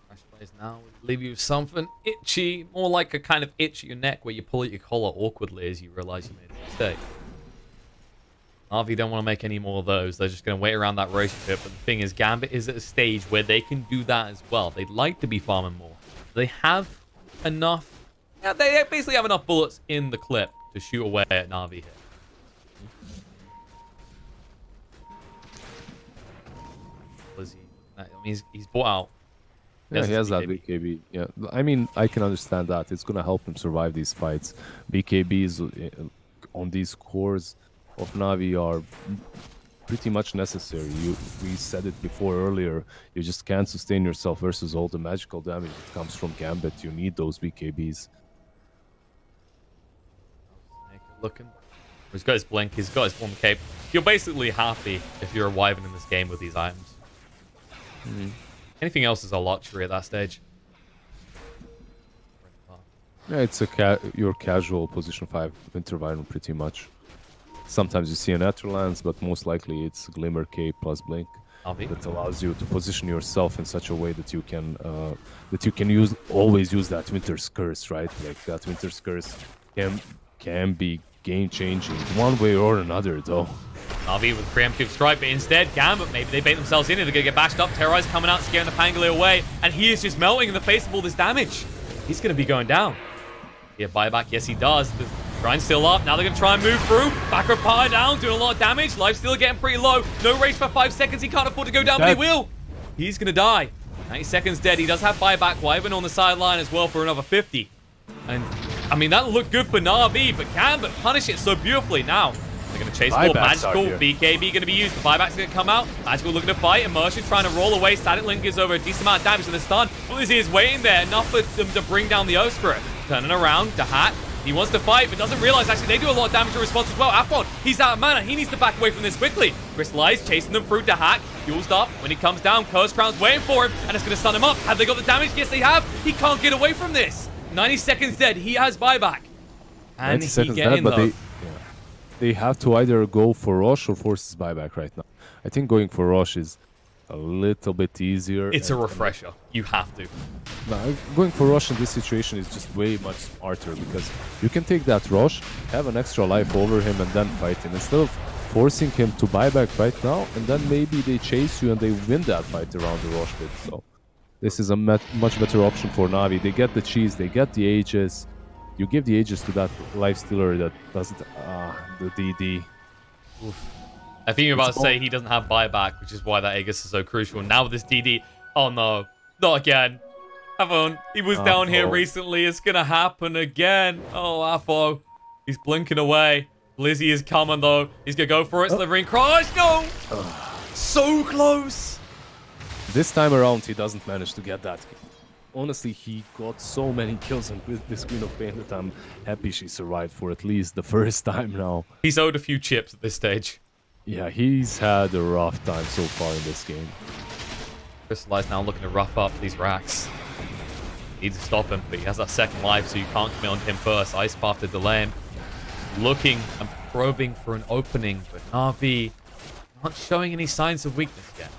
Rash plays now would leave you with something itchy, more like a kind of itch at your neck where you pull at your collar awkwardly as you realize you made a mistake. NaVi don't want to make any more of those. They're just going to wait around that Roshan pit. But the thing is, Gambit is at a stage where they can do that as well. They'd like to be farming more. They have enough. Yeah, they basically have enough bullets in the clip to shoot away at NaVi here. I mean, he's bought out. Yeah, he has that BKB. Yeah, I mean, I can understand that. It's gonna help him survive these fights. BKBs on these cores of NaVi are pretty much necessary. We said it before earlier. You just can't sustain yourself versus all the magical damage that comes from Gambit. You need those BKBs. Looking. He's got his blink. He's got his warm cape. You're basically happy if you're a Wyvern in this game with these items. Anything else is a luxury at that stage. Yeah, it's your casual position 5 Winter Wyvern pretty much. Sometimes you see an Netherlands, but most likely it's Glimmer Cape plus Blink that allows you to position yourself in such a way that you can always use that Winter's Curse, right? Like that Winter's Curse can be game-changing one way or another, though. NaVi with preemptive strike, but instead Gambit, maybe they bait themselves in and they're going to get bashed up. Terrorize coming out, scaring the Pangolier away, and he is just melting in the face of all this damage. He's going to be going down. Yeah, buyback, yes he does. The Shrine's still up, now they're going to try and move through. Backward power down, doing a lot of damage. Life still getting pretty low. No rage for 5 seconds, he can't afford to go down, but he will. He's going to die. 90 seconds dead, he does have buyback. Wyvern on the sideline as well for another 50. And, I mean, that looked good for NaVi, but Gambit punish it so beautifully now. They're going to chase more. Magical, BKB going to be used. The buyback's going to come out. Magical looking to fight. Immersion trying to roll away. Static Link gives over a decent amount of damage to the stun. lizZard is waiting there. Enough for them to bring down the Oath Spirit. Turning around. Dahat. He wants to fight, but doesn't realize actually they do a lot of damage in response as well. Afon, he's out of mana. He needs to back away from this quickly. Crystallize, chasing them through Dahat. Fueled up. When he comes down, Curse Crown's waiting for him, and it's going to stun him up. Have they got the damage? Yes, they have. He can't get away from this. 90 seconds dead. He has buyback. And he get in though. They have to either go for Rosh or force his buyback right now. I think going for Rosh is a little bit easier. It's a refresher. You have to. No, going for Rosh in this situation is just way much smarter because you can take that Rosh, have an extra life over him, and then fight him. Instead of forcing him to buyback right now, and then maybe they chase you and they win that fight around the Rosh pit. So this is a much better option for NaVi. They get the cheese, they get the Aegis. You give the Aegis to that life stealer that doesn't the DD. Oof. I think you're about to say he doesn't have buyback, which is why that Aegis is so crucial. Now with this DD, oh no, not again. Afon, he was down here recently. It's gonna happen again. Oh, Afo, he's blinking away. lizZard is coming though. He's gonna go for it. Slivering Crush. No, so close. This time around, he doesn't manage to get that. Honestly, he got so many kills with this Queen of Pain that I'm happy she survived for at least the first time now. He's owed a few chips at this stage. Yeah, he's had a rough time so far in this game. Crystallize now looking to rough up these racks. Need to stop him, but he has that second life, so you can't commit on him first. Ice Path to delay him. Looking and probing for an opening, but NaVi not showing any signs of weakness yet.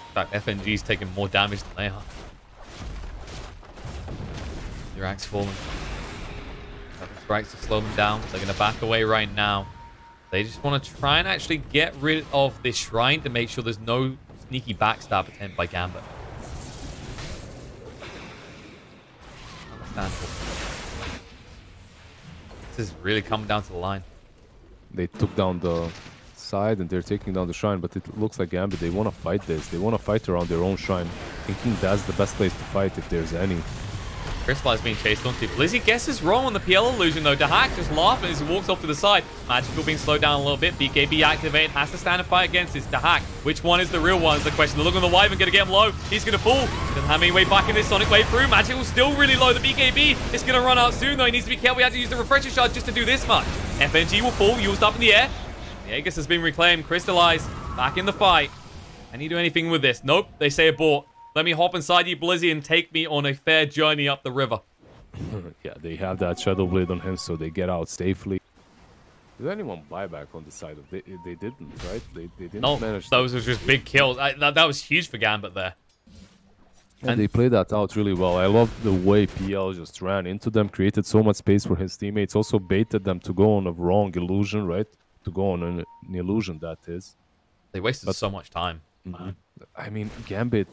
In fact, FNG's taking more damage than they are. Your axe falling. Strikes to slow them down. They're going to back away right now. They just want to try and actually get rid of this shrine to make sure there's no sneaky backstab attempt by Gambit. Understandable. This is really coming down to the line. They took down the side and they're taking down the shrine, but it looks like Gambit, they want to fight this. They want to fight around their own shrine, thinking that's the best place to fight if there's any. Crystallize being chased onto. lizZard guesses wrong on the PL illusion though. Dahat just laughing as he walks off to the side. Magical being slowed down a little bit. BKB activated. Has to stand and fight against this. Dahat. Which one is the real one is the question. They're looking at the Wyvern, going to get him low. He's going to fall. Doesn't have any way back in this Sonic Wave through. Magical still really low. The BKB is going to run out soon though. He needs to be careful. He has to use the refresher shard just to do this much. FNG will fall. Used up in the air. The Aegis has been reclaimed. Crystallize back in the fight. Can you do anything with this? Nope. They say abort. Let me hop inside you, Blizzy, and take me on a fair journey up the river. Yeah, they have that Shadow Blade on him, so they get out safely. Did anyone buy back on the side of they didn't, right? They didn't manage. Those were just big kills. That was huge for Gambit there. And they played that out really well. I love the way PL just ran into them, created so much space for his teammates, also baited them to go on a wrong illusion, right? To go on an illusion, that is. They wasted so much time. I mean, Gambit,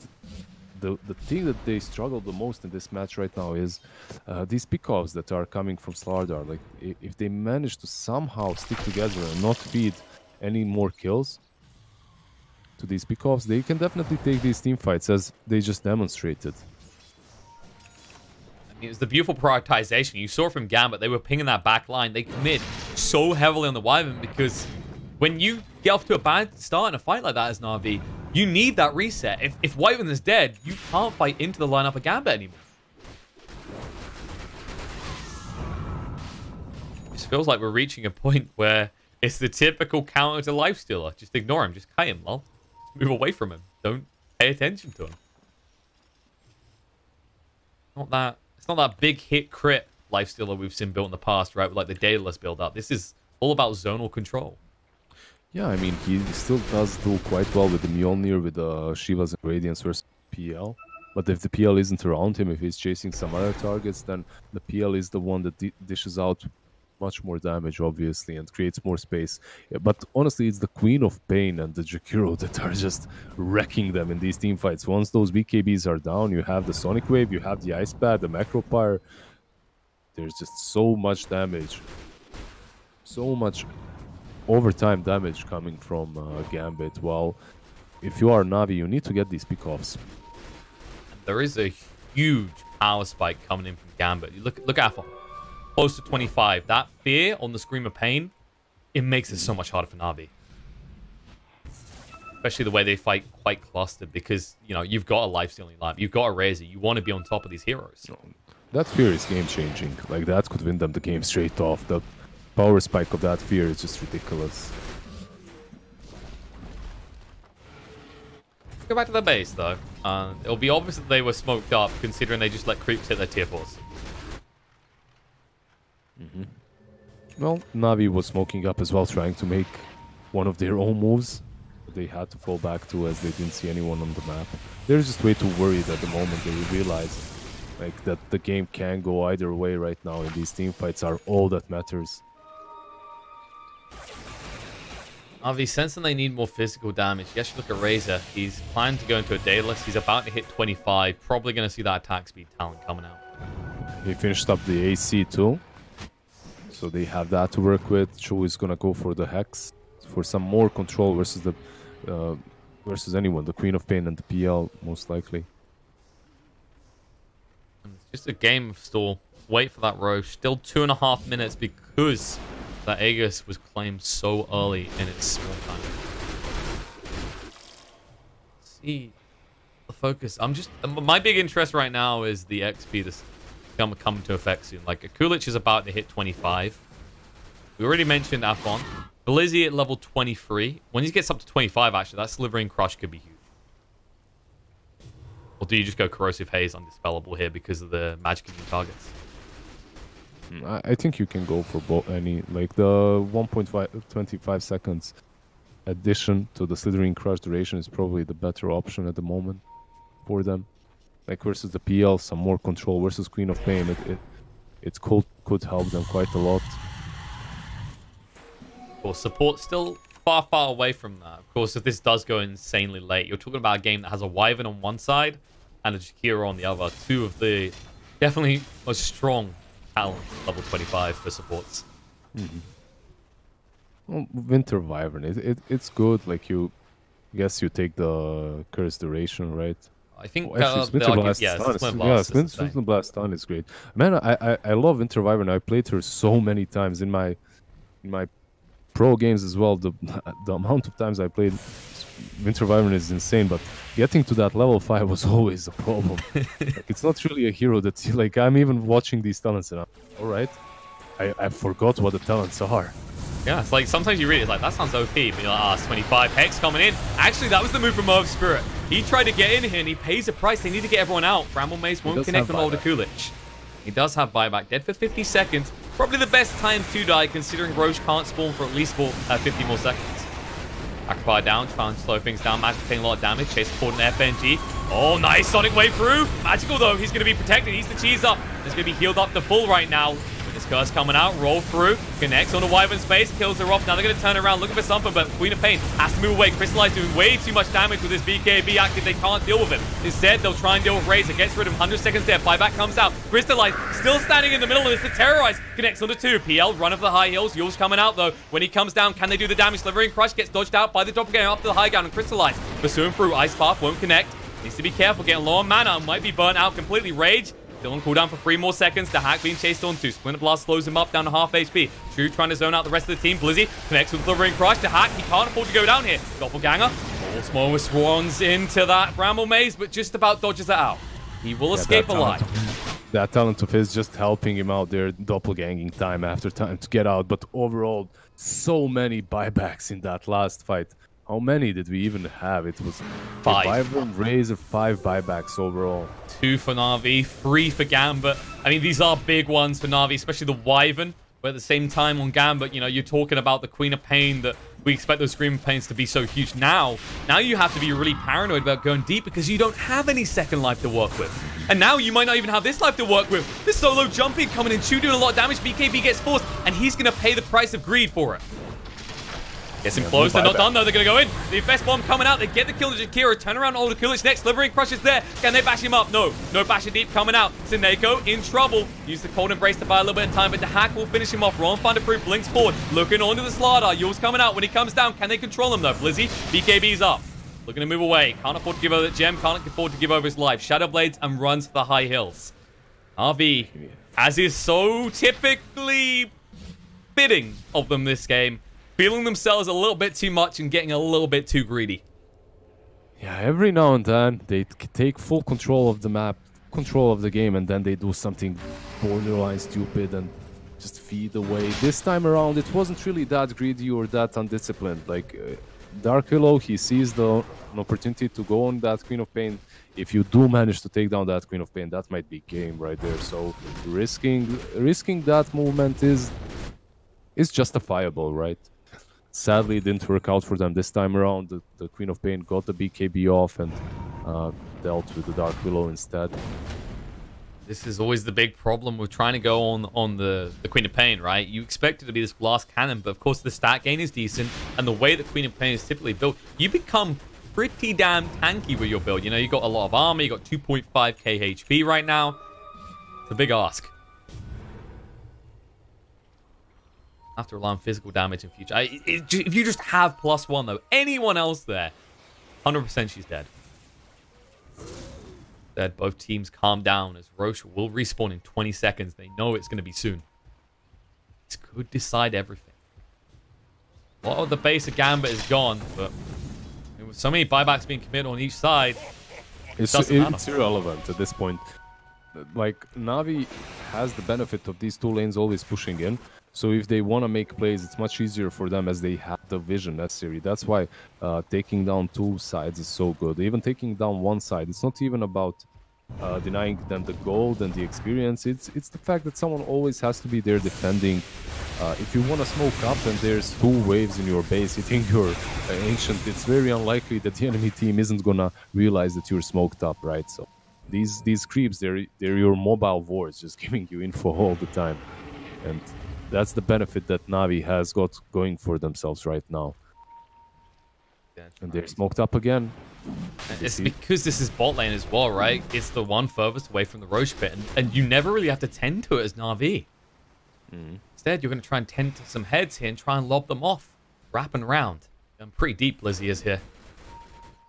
the thing that they struggle the most in this match right now is these pickoffs that are coming from Slardar. Like, if they manage to somehow stick together and not feed any more kills to these pickoffs, they can definitely take these team fights, as they just demonstrated. I mean, it's the beautiful prioritization. You saw from Gambit, they were pinging that back line. They commit so heavily on the Wyvern because when you get off to a bad start in a fight like that as NaVi, you need that reset. If Wyvern is dead, you can't fight into the lineup of Gambit anymore. It feels like we're reaching a point where it's the typical counter to Lifestealer. Just ignore him. Just kite him, lol. Just move away from him. Don't pay attention to him. It's not that big hit crit Lifestealer we've seen built in the past, right? With like the dataless build up. This is all about zonal control. Yeah, I mean, he still does do quite well with the Mjolnir, with the Shivas and Radiance versus PL. But if the PL isn't around him, if he's chasing some other targets, then the PL is the one that dishes out much more damage, obviously, and creates more space. Yeah, but honestly, it's the Queen of Pain and the Jakiro that are just wrecking them in these team fights. Once those BKBs are down, you have the Sonic Wave, you have the Ice Pad, the Macro Pyre. There's just so much damage. So much overtime damage coming from Gambit. Well, if you are NaVi, you need to get these pickoffs. There is a huge power spike coming in from Gambit. You look at close to 25. That fear on the Scream of Pain, it makes it so much harder for NaVi. Especially the way they fight quite clustered, because you know you've got a life-stealing lineup, you've got a Razor, you want to be on top of these heroes. That fear is game-changing. Like, that could win them the game straight off. The power spike of that fear is just ridiculous. Go back to the base, though. It'll be obvious that they were smoked up, considering they just let creeps hit their tier 4s. Well, NaVi was smoking up as well, trying to make one of their own moves. They had to fall back to, as they didn't see anyone on the map. They're just way too worried at the moment. They realize like that the game can go either way right now, and these team fights are all that matters. NaVi, sensing they need more physical damage. You actually look at Razor. He's planning to go into a dataless. He's about to hit 25. Probably going to see that attack speed talent coming out. He finished up the AC too, so they have that to work with. Chu is going to go for the Hex for some more control versus the versus anyone. The Queen of Pain and the PL, most likely. It's just a game of stall. Wait for that Roche. Still 2.5 minutes because that Aegis was claimed so early in its small time. Let's see the focus. My big interest right now is the XP that's come to effect soon. Like, Kulich is about to hit 25. We already mentioned Afon. Blizzy at level 23. When he gets up to 25, actually, that Slithering Crush could be huge. Or do you just go Corrosive Haze undispellable here because of the magic immune targets? I think you can go for both. Like the 1.25 seconds addition to the Slithering Crush duration is probably the better option at the moment for them. Like versus the PL, some more control versus Queen of Pain. It could help them quite a lot. Of course, support still far away from that. Of course, if this does go insanely late, you're talking about a game that has a Wyvern on one side and a Jakiro on the other. Two of the definitely most strong talent level 25 for supports. Well, Winter Wyvern, it's good. Like, you guess you take the curse duration, right? I think Splinter Blast Splinter Blast stun is great. Man, I love Winter Wyvern. I played her so many times in my pro games as well. The amount of times I played Winter Wyvern is insane, but getting to that level 5 was always a problem. Like, it's not really a hero that, like, I'm even watching these talents and I'm all right, I forgot what the talents are. Yeah, it's like sometimes you read it, it's like, that sounds OP, but you're like, it's 25. Hex coming in. Actually, that was the move from Merv Spirit. He tried to get in here and he pays a price. They need to get everyone out. Bramble Mace won't connect on Older Kulich. He does have buyback. Dead for 50 seconds. Probably the best time to die, considering Roche can't spawn for at least 50 more seconds. Akbar down, trying to slow things down. Magic taking a lot of damage. Chase forward an FNG. Oh, nice Sonic way through. Magical, though. He's going to be protected. He's the cheese up. He's going to be healed up to full right now. With this curse coming out, roll through. Connects on the Wyvern space. Kills her off. Now they're going to turn around, looking for something, but Queen of Pain has to move away. Crystallize doing way too much damage with this BKB active. They can't deal with him. Instead, they'll try and deal with Razor. Gets rid of him. 100 seconds there. Buyback comes out. Crystallize still standing in the middle of this to terrorize. Connects on the 2. PL, run of the high hills. Yule's coming out, though. When he comes down, can they do the damage? Slivering Crush gets dodged out by the Doppelganger up to the high ground and Crystallize. Pursuing through. Ice Path won't connect. Needs to be careful, getting low on mana. Might be burnt out completely. Rage, still on cooldown for 3 more seconds. The Hack being chased on 2. Splinter Blast slows him up down to half HP. True trying to zone out the rest of the team. Blizzy connects with the Ring Crush. The Hack, he can't afford to go down here. Doppelganger, small swans into that Bramble Maze, but just about dodges it out. He will escape alive. That talent of his just helping him out there, doppelganging time after time to get out. But overall, so many buybacks in that last fight. How many did we even have? It was 5. Wyvern, Razor, 5 buybacks overall. 2 for NaVi, 3 for Gambit. I mean, these are big ones for NaVi, especially the Wyvern. But at the same time on Gambit, you know, you're talking about the Queen of Pain that we expect those Screaming Pains to be so huge. Now you have to be really paranoid about going deep because you don't have any second life to work with. And now you might not even have this life to work with. This solo jumping coming in, doing a lot of damage. BKB gets forced, and he's going to pay the price of greed for it. Gets him close. They're not done, though. They're going to go in. The Infest Bomb coming out. They get the kill to Jakiro. Turn around all the Kulich next. Slivering Crush is there. Can they bash him up? No. No bashing deep coming out. Sineko in trouble. Use the Cold Embrace to buy a little bit of time, but the Hack will finish him off. Ron Thunderproof blinks forward. Looking onto the Slardar. Yule's coming out. When he comes down, can they control him, though? Blizzy, BKB's up. Looking to move away. Can't afford to give over the gem. Can't afford to give over his life. Shadow Blades and runs for the high hills. RV, as is so typically fitting of them this game, feeling themselves a little bit too much and getting a little bit too greedy. Yeah, every now and then they take full control of the map, control of the game, and then they do something borderline stupid and just feed away. This time around, it wasn't really that greedy or that undisciplined. Like Dark Willow, he sees an opportunity to go on that Queen of Pain. If you do manage to take down that Queen of Pain, that might be game right there. So risking that movement is justifiable, right? Sadly, it didn't work out for them this time around. The Queen of Pain got the BKB off and dealt with the Dark Willow instead. This is always the big problem with trying to go on the Queen of Pain, right? You expect it to be this blast cannon, but of course the stat gain is decent, and the way that Queen of Pain is typically built, you become pretty damn tanky with your build. You know, you got a lot of armor, you got 2.5k HP right now. It's a big ask. Have to rely on physical damage in future. If you just have +1, though, anyone else there, 100% she's dead. Dead. Both teams calm down as Roshan will respawn in 20 seconds. They know it's going to be soon. This could decide everything. A lot of the base of Gambit is gone, but with so many buybacks being committed on each side, it's irrelevant at this point. Like, NaVi has the benefit of these 2 lanes always pushing in. So if they want to make plays, it's much easier for them as they have the vision necessary. That's why taking down 2 sides is so good. Even taking down 1 side, it's not even about denying them the gold and the experience. It's the fact that someone always has to be there defending. If you want to smoke up and there's 2 waves in your base hitting your Ancient, it's very unlikely that the enemy team isn't going to realize that you're smoked up, right? So these creeps, they're your mobile wards, just giving you info all the time. And that's the benefit that NaVi has got going for themselves right now. And they're smoked up again. It's because this is bot lane as well, right? It's the one furthest away from the Roche pit, and you never really have to tend to it as NaVi. Instead, you're going to try and tend to some heads here and try and lob them off, wrapping around. I'm pretty deep, Blizzy is here.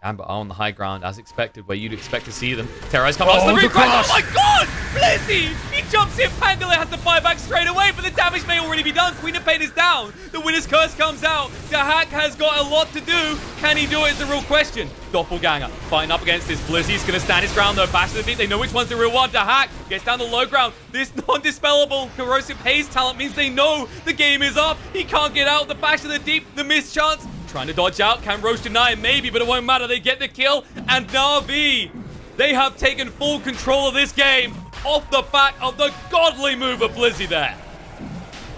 Gambit are on the high ground, as expected, where you'd expect to see them. Terrorize come out. Oh my god! Blizzy! He jumps in. Pangolin has to buy back straight away, but the damage may already be done. Queen of Pain is down. The Winner's Curse comes out. The Hack has got a lot to do. Can he do it is the real question. Doppelganger fighting up against this. Blizzy's going to stand his ground, though. Bash to the feet. They know which one's the real one. The Hack gets down the low ground. This non-dispellable corrosive haze talent means they know the game is up. He can't get out. The bash to the deep. The missed chance. Trying to dodge out. Can Roche deny it? Maybe, but it won't matter. They get the kill. And NaVi, they have taken full control of this game off the back of the godly move of Blizzy there.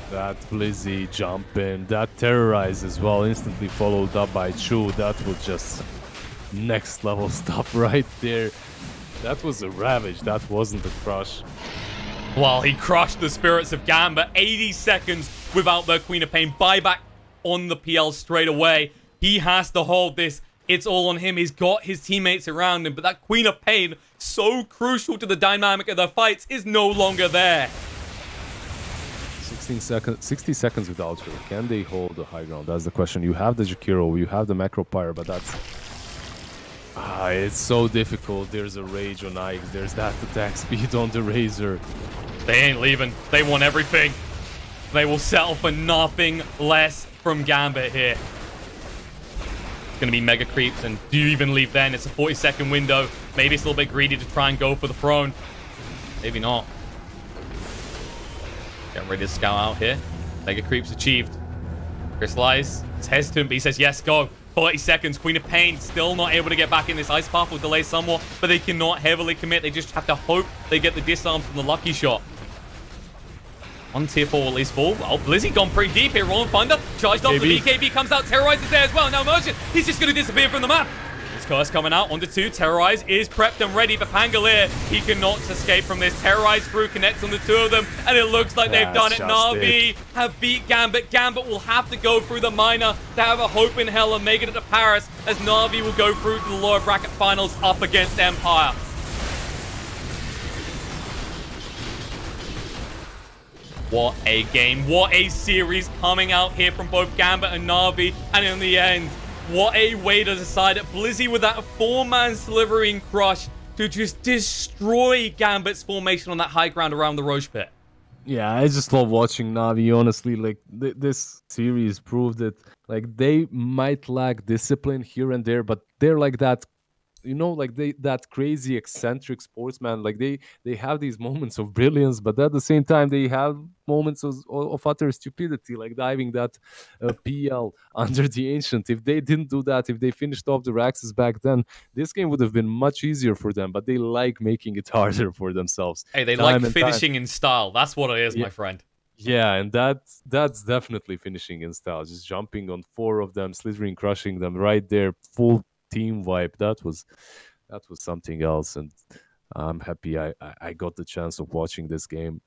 That Blizzy jump in, that terrorize as well, instantly followed up by Chu. That was just next level stuff right there. That was a ravage. That wasn't a crush. Well, he crushed the spirits of Gambit. 80 seconds without the Queen of Pain. Buyback on the PL straight away. He has to hold this. It's all on him. He's got his teammates around him. But that Queen of Pain, so crucial to the dynamic of the fights, is no longer there. 60 seconds without her. Can they hold the high ground? That's the question. You have the Jakiro, you have the Macro Pyre, but that's... it's so difficult. There's a Rage on Ike. There's that attack speed on the Razor. They ain't leaving. They want everything. They will settle for nothing less from Gambit here. It's going to be mega creeps, and do you even leave then? It's a 40-second window. Maybe it's a little bit greedy to try and go for the throne. Maybe not. Getting ready to scout out here. Mega creeps achieved. Crystallize. He's hesitant, but he says, yes, go. 40 seconds. Queen of Pain still not able to get back in this ice path. Will delay somewhat, but they cannot heavily commit. They just have to hope they get the disarm from the lucky shot. On tier 4 will at least fall. Well, blizZy gone pretty deep here. Rolling Thunder. Charged off. The BKB comes out. Terrorize is there as well. Now Merchant, he's just going to disappear from the map. His curse coming out onto 2. Terrorize is prepped and ready, but Pangolier, he cannot escape from this. Terrorize through, connects on the 2 of them, and it looks like they've done it. NaVi have beat Gambit. Gambit will have to go through the minor to have a hope in hell of making it to Paris, as NaVi will go through to the lower bracket finals up against Empire. What a game. What a series coming out here from both Gambit and NaVi. And in the end, what a way to decide it. blizZy with that 4-man slivering crush to just destroy Gambit's formation on that high ground around the Roche pit. Yeah, I just love watching NaVi, honestly. Like, this series proved that, like, they might lack discipline here and there, but they're like that, you know, like that crazy eccentric sportsman. Like, they have these moments of brilliance, but at the same time they have moments of utter stupidity, like diving that PL under the Ancient. If they didn't do that, if they finished off the Raxes back then, this game would have been much easier for them, but they like making it harder for themselves. Hey, they like finishing in style. That's what it is, my friend. Yeah, and that's definitely finishing in style. Just jumping on 4 of them, slithering, crushing them right there, full team vibe. That was something else, and I'm happy I got the chance of watching this game.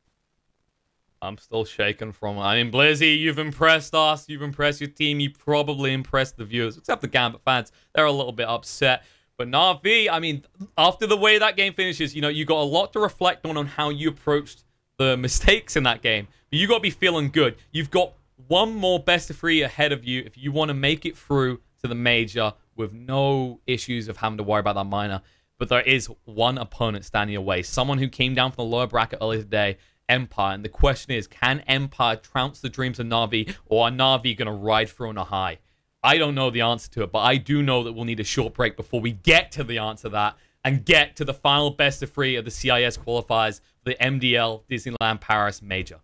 I'm still shaken from it. I mean, blizZy, you've impressed us, you've impressed your team, you probably impressed the viewers, except the Gambit fans. They're a little bit upset. But NaVi, I mean, after the way that game finishes, you know, you got a lot to reflect on how you approached the mistakes in that game. But you got to be feeling good. You've got one more best of 3 ahead of you if you want to make it through to the major with no issues of having to worry about that minor. But there is one opponent standing away. Someone who came down from the lower bracket earlier today, Empire. And the question is, can Empire trounce the dreams of NaVi, or are NaVi going to ride through on a high? I don't know the answer to it, but I do know that we'll need a short break before we get to the answer to that and get to the final best of 3 of the CIS qualifiers for the MDL Disneyland Paris Major.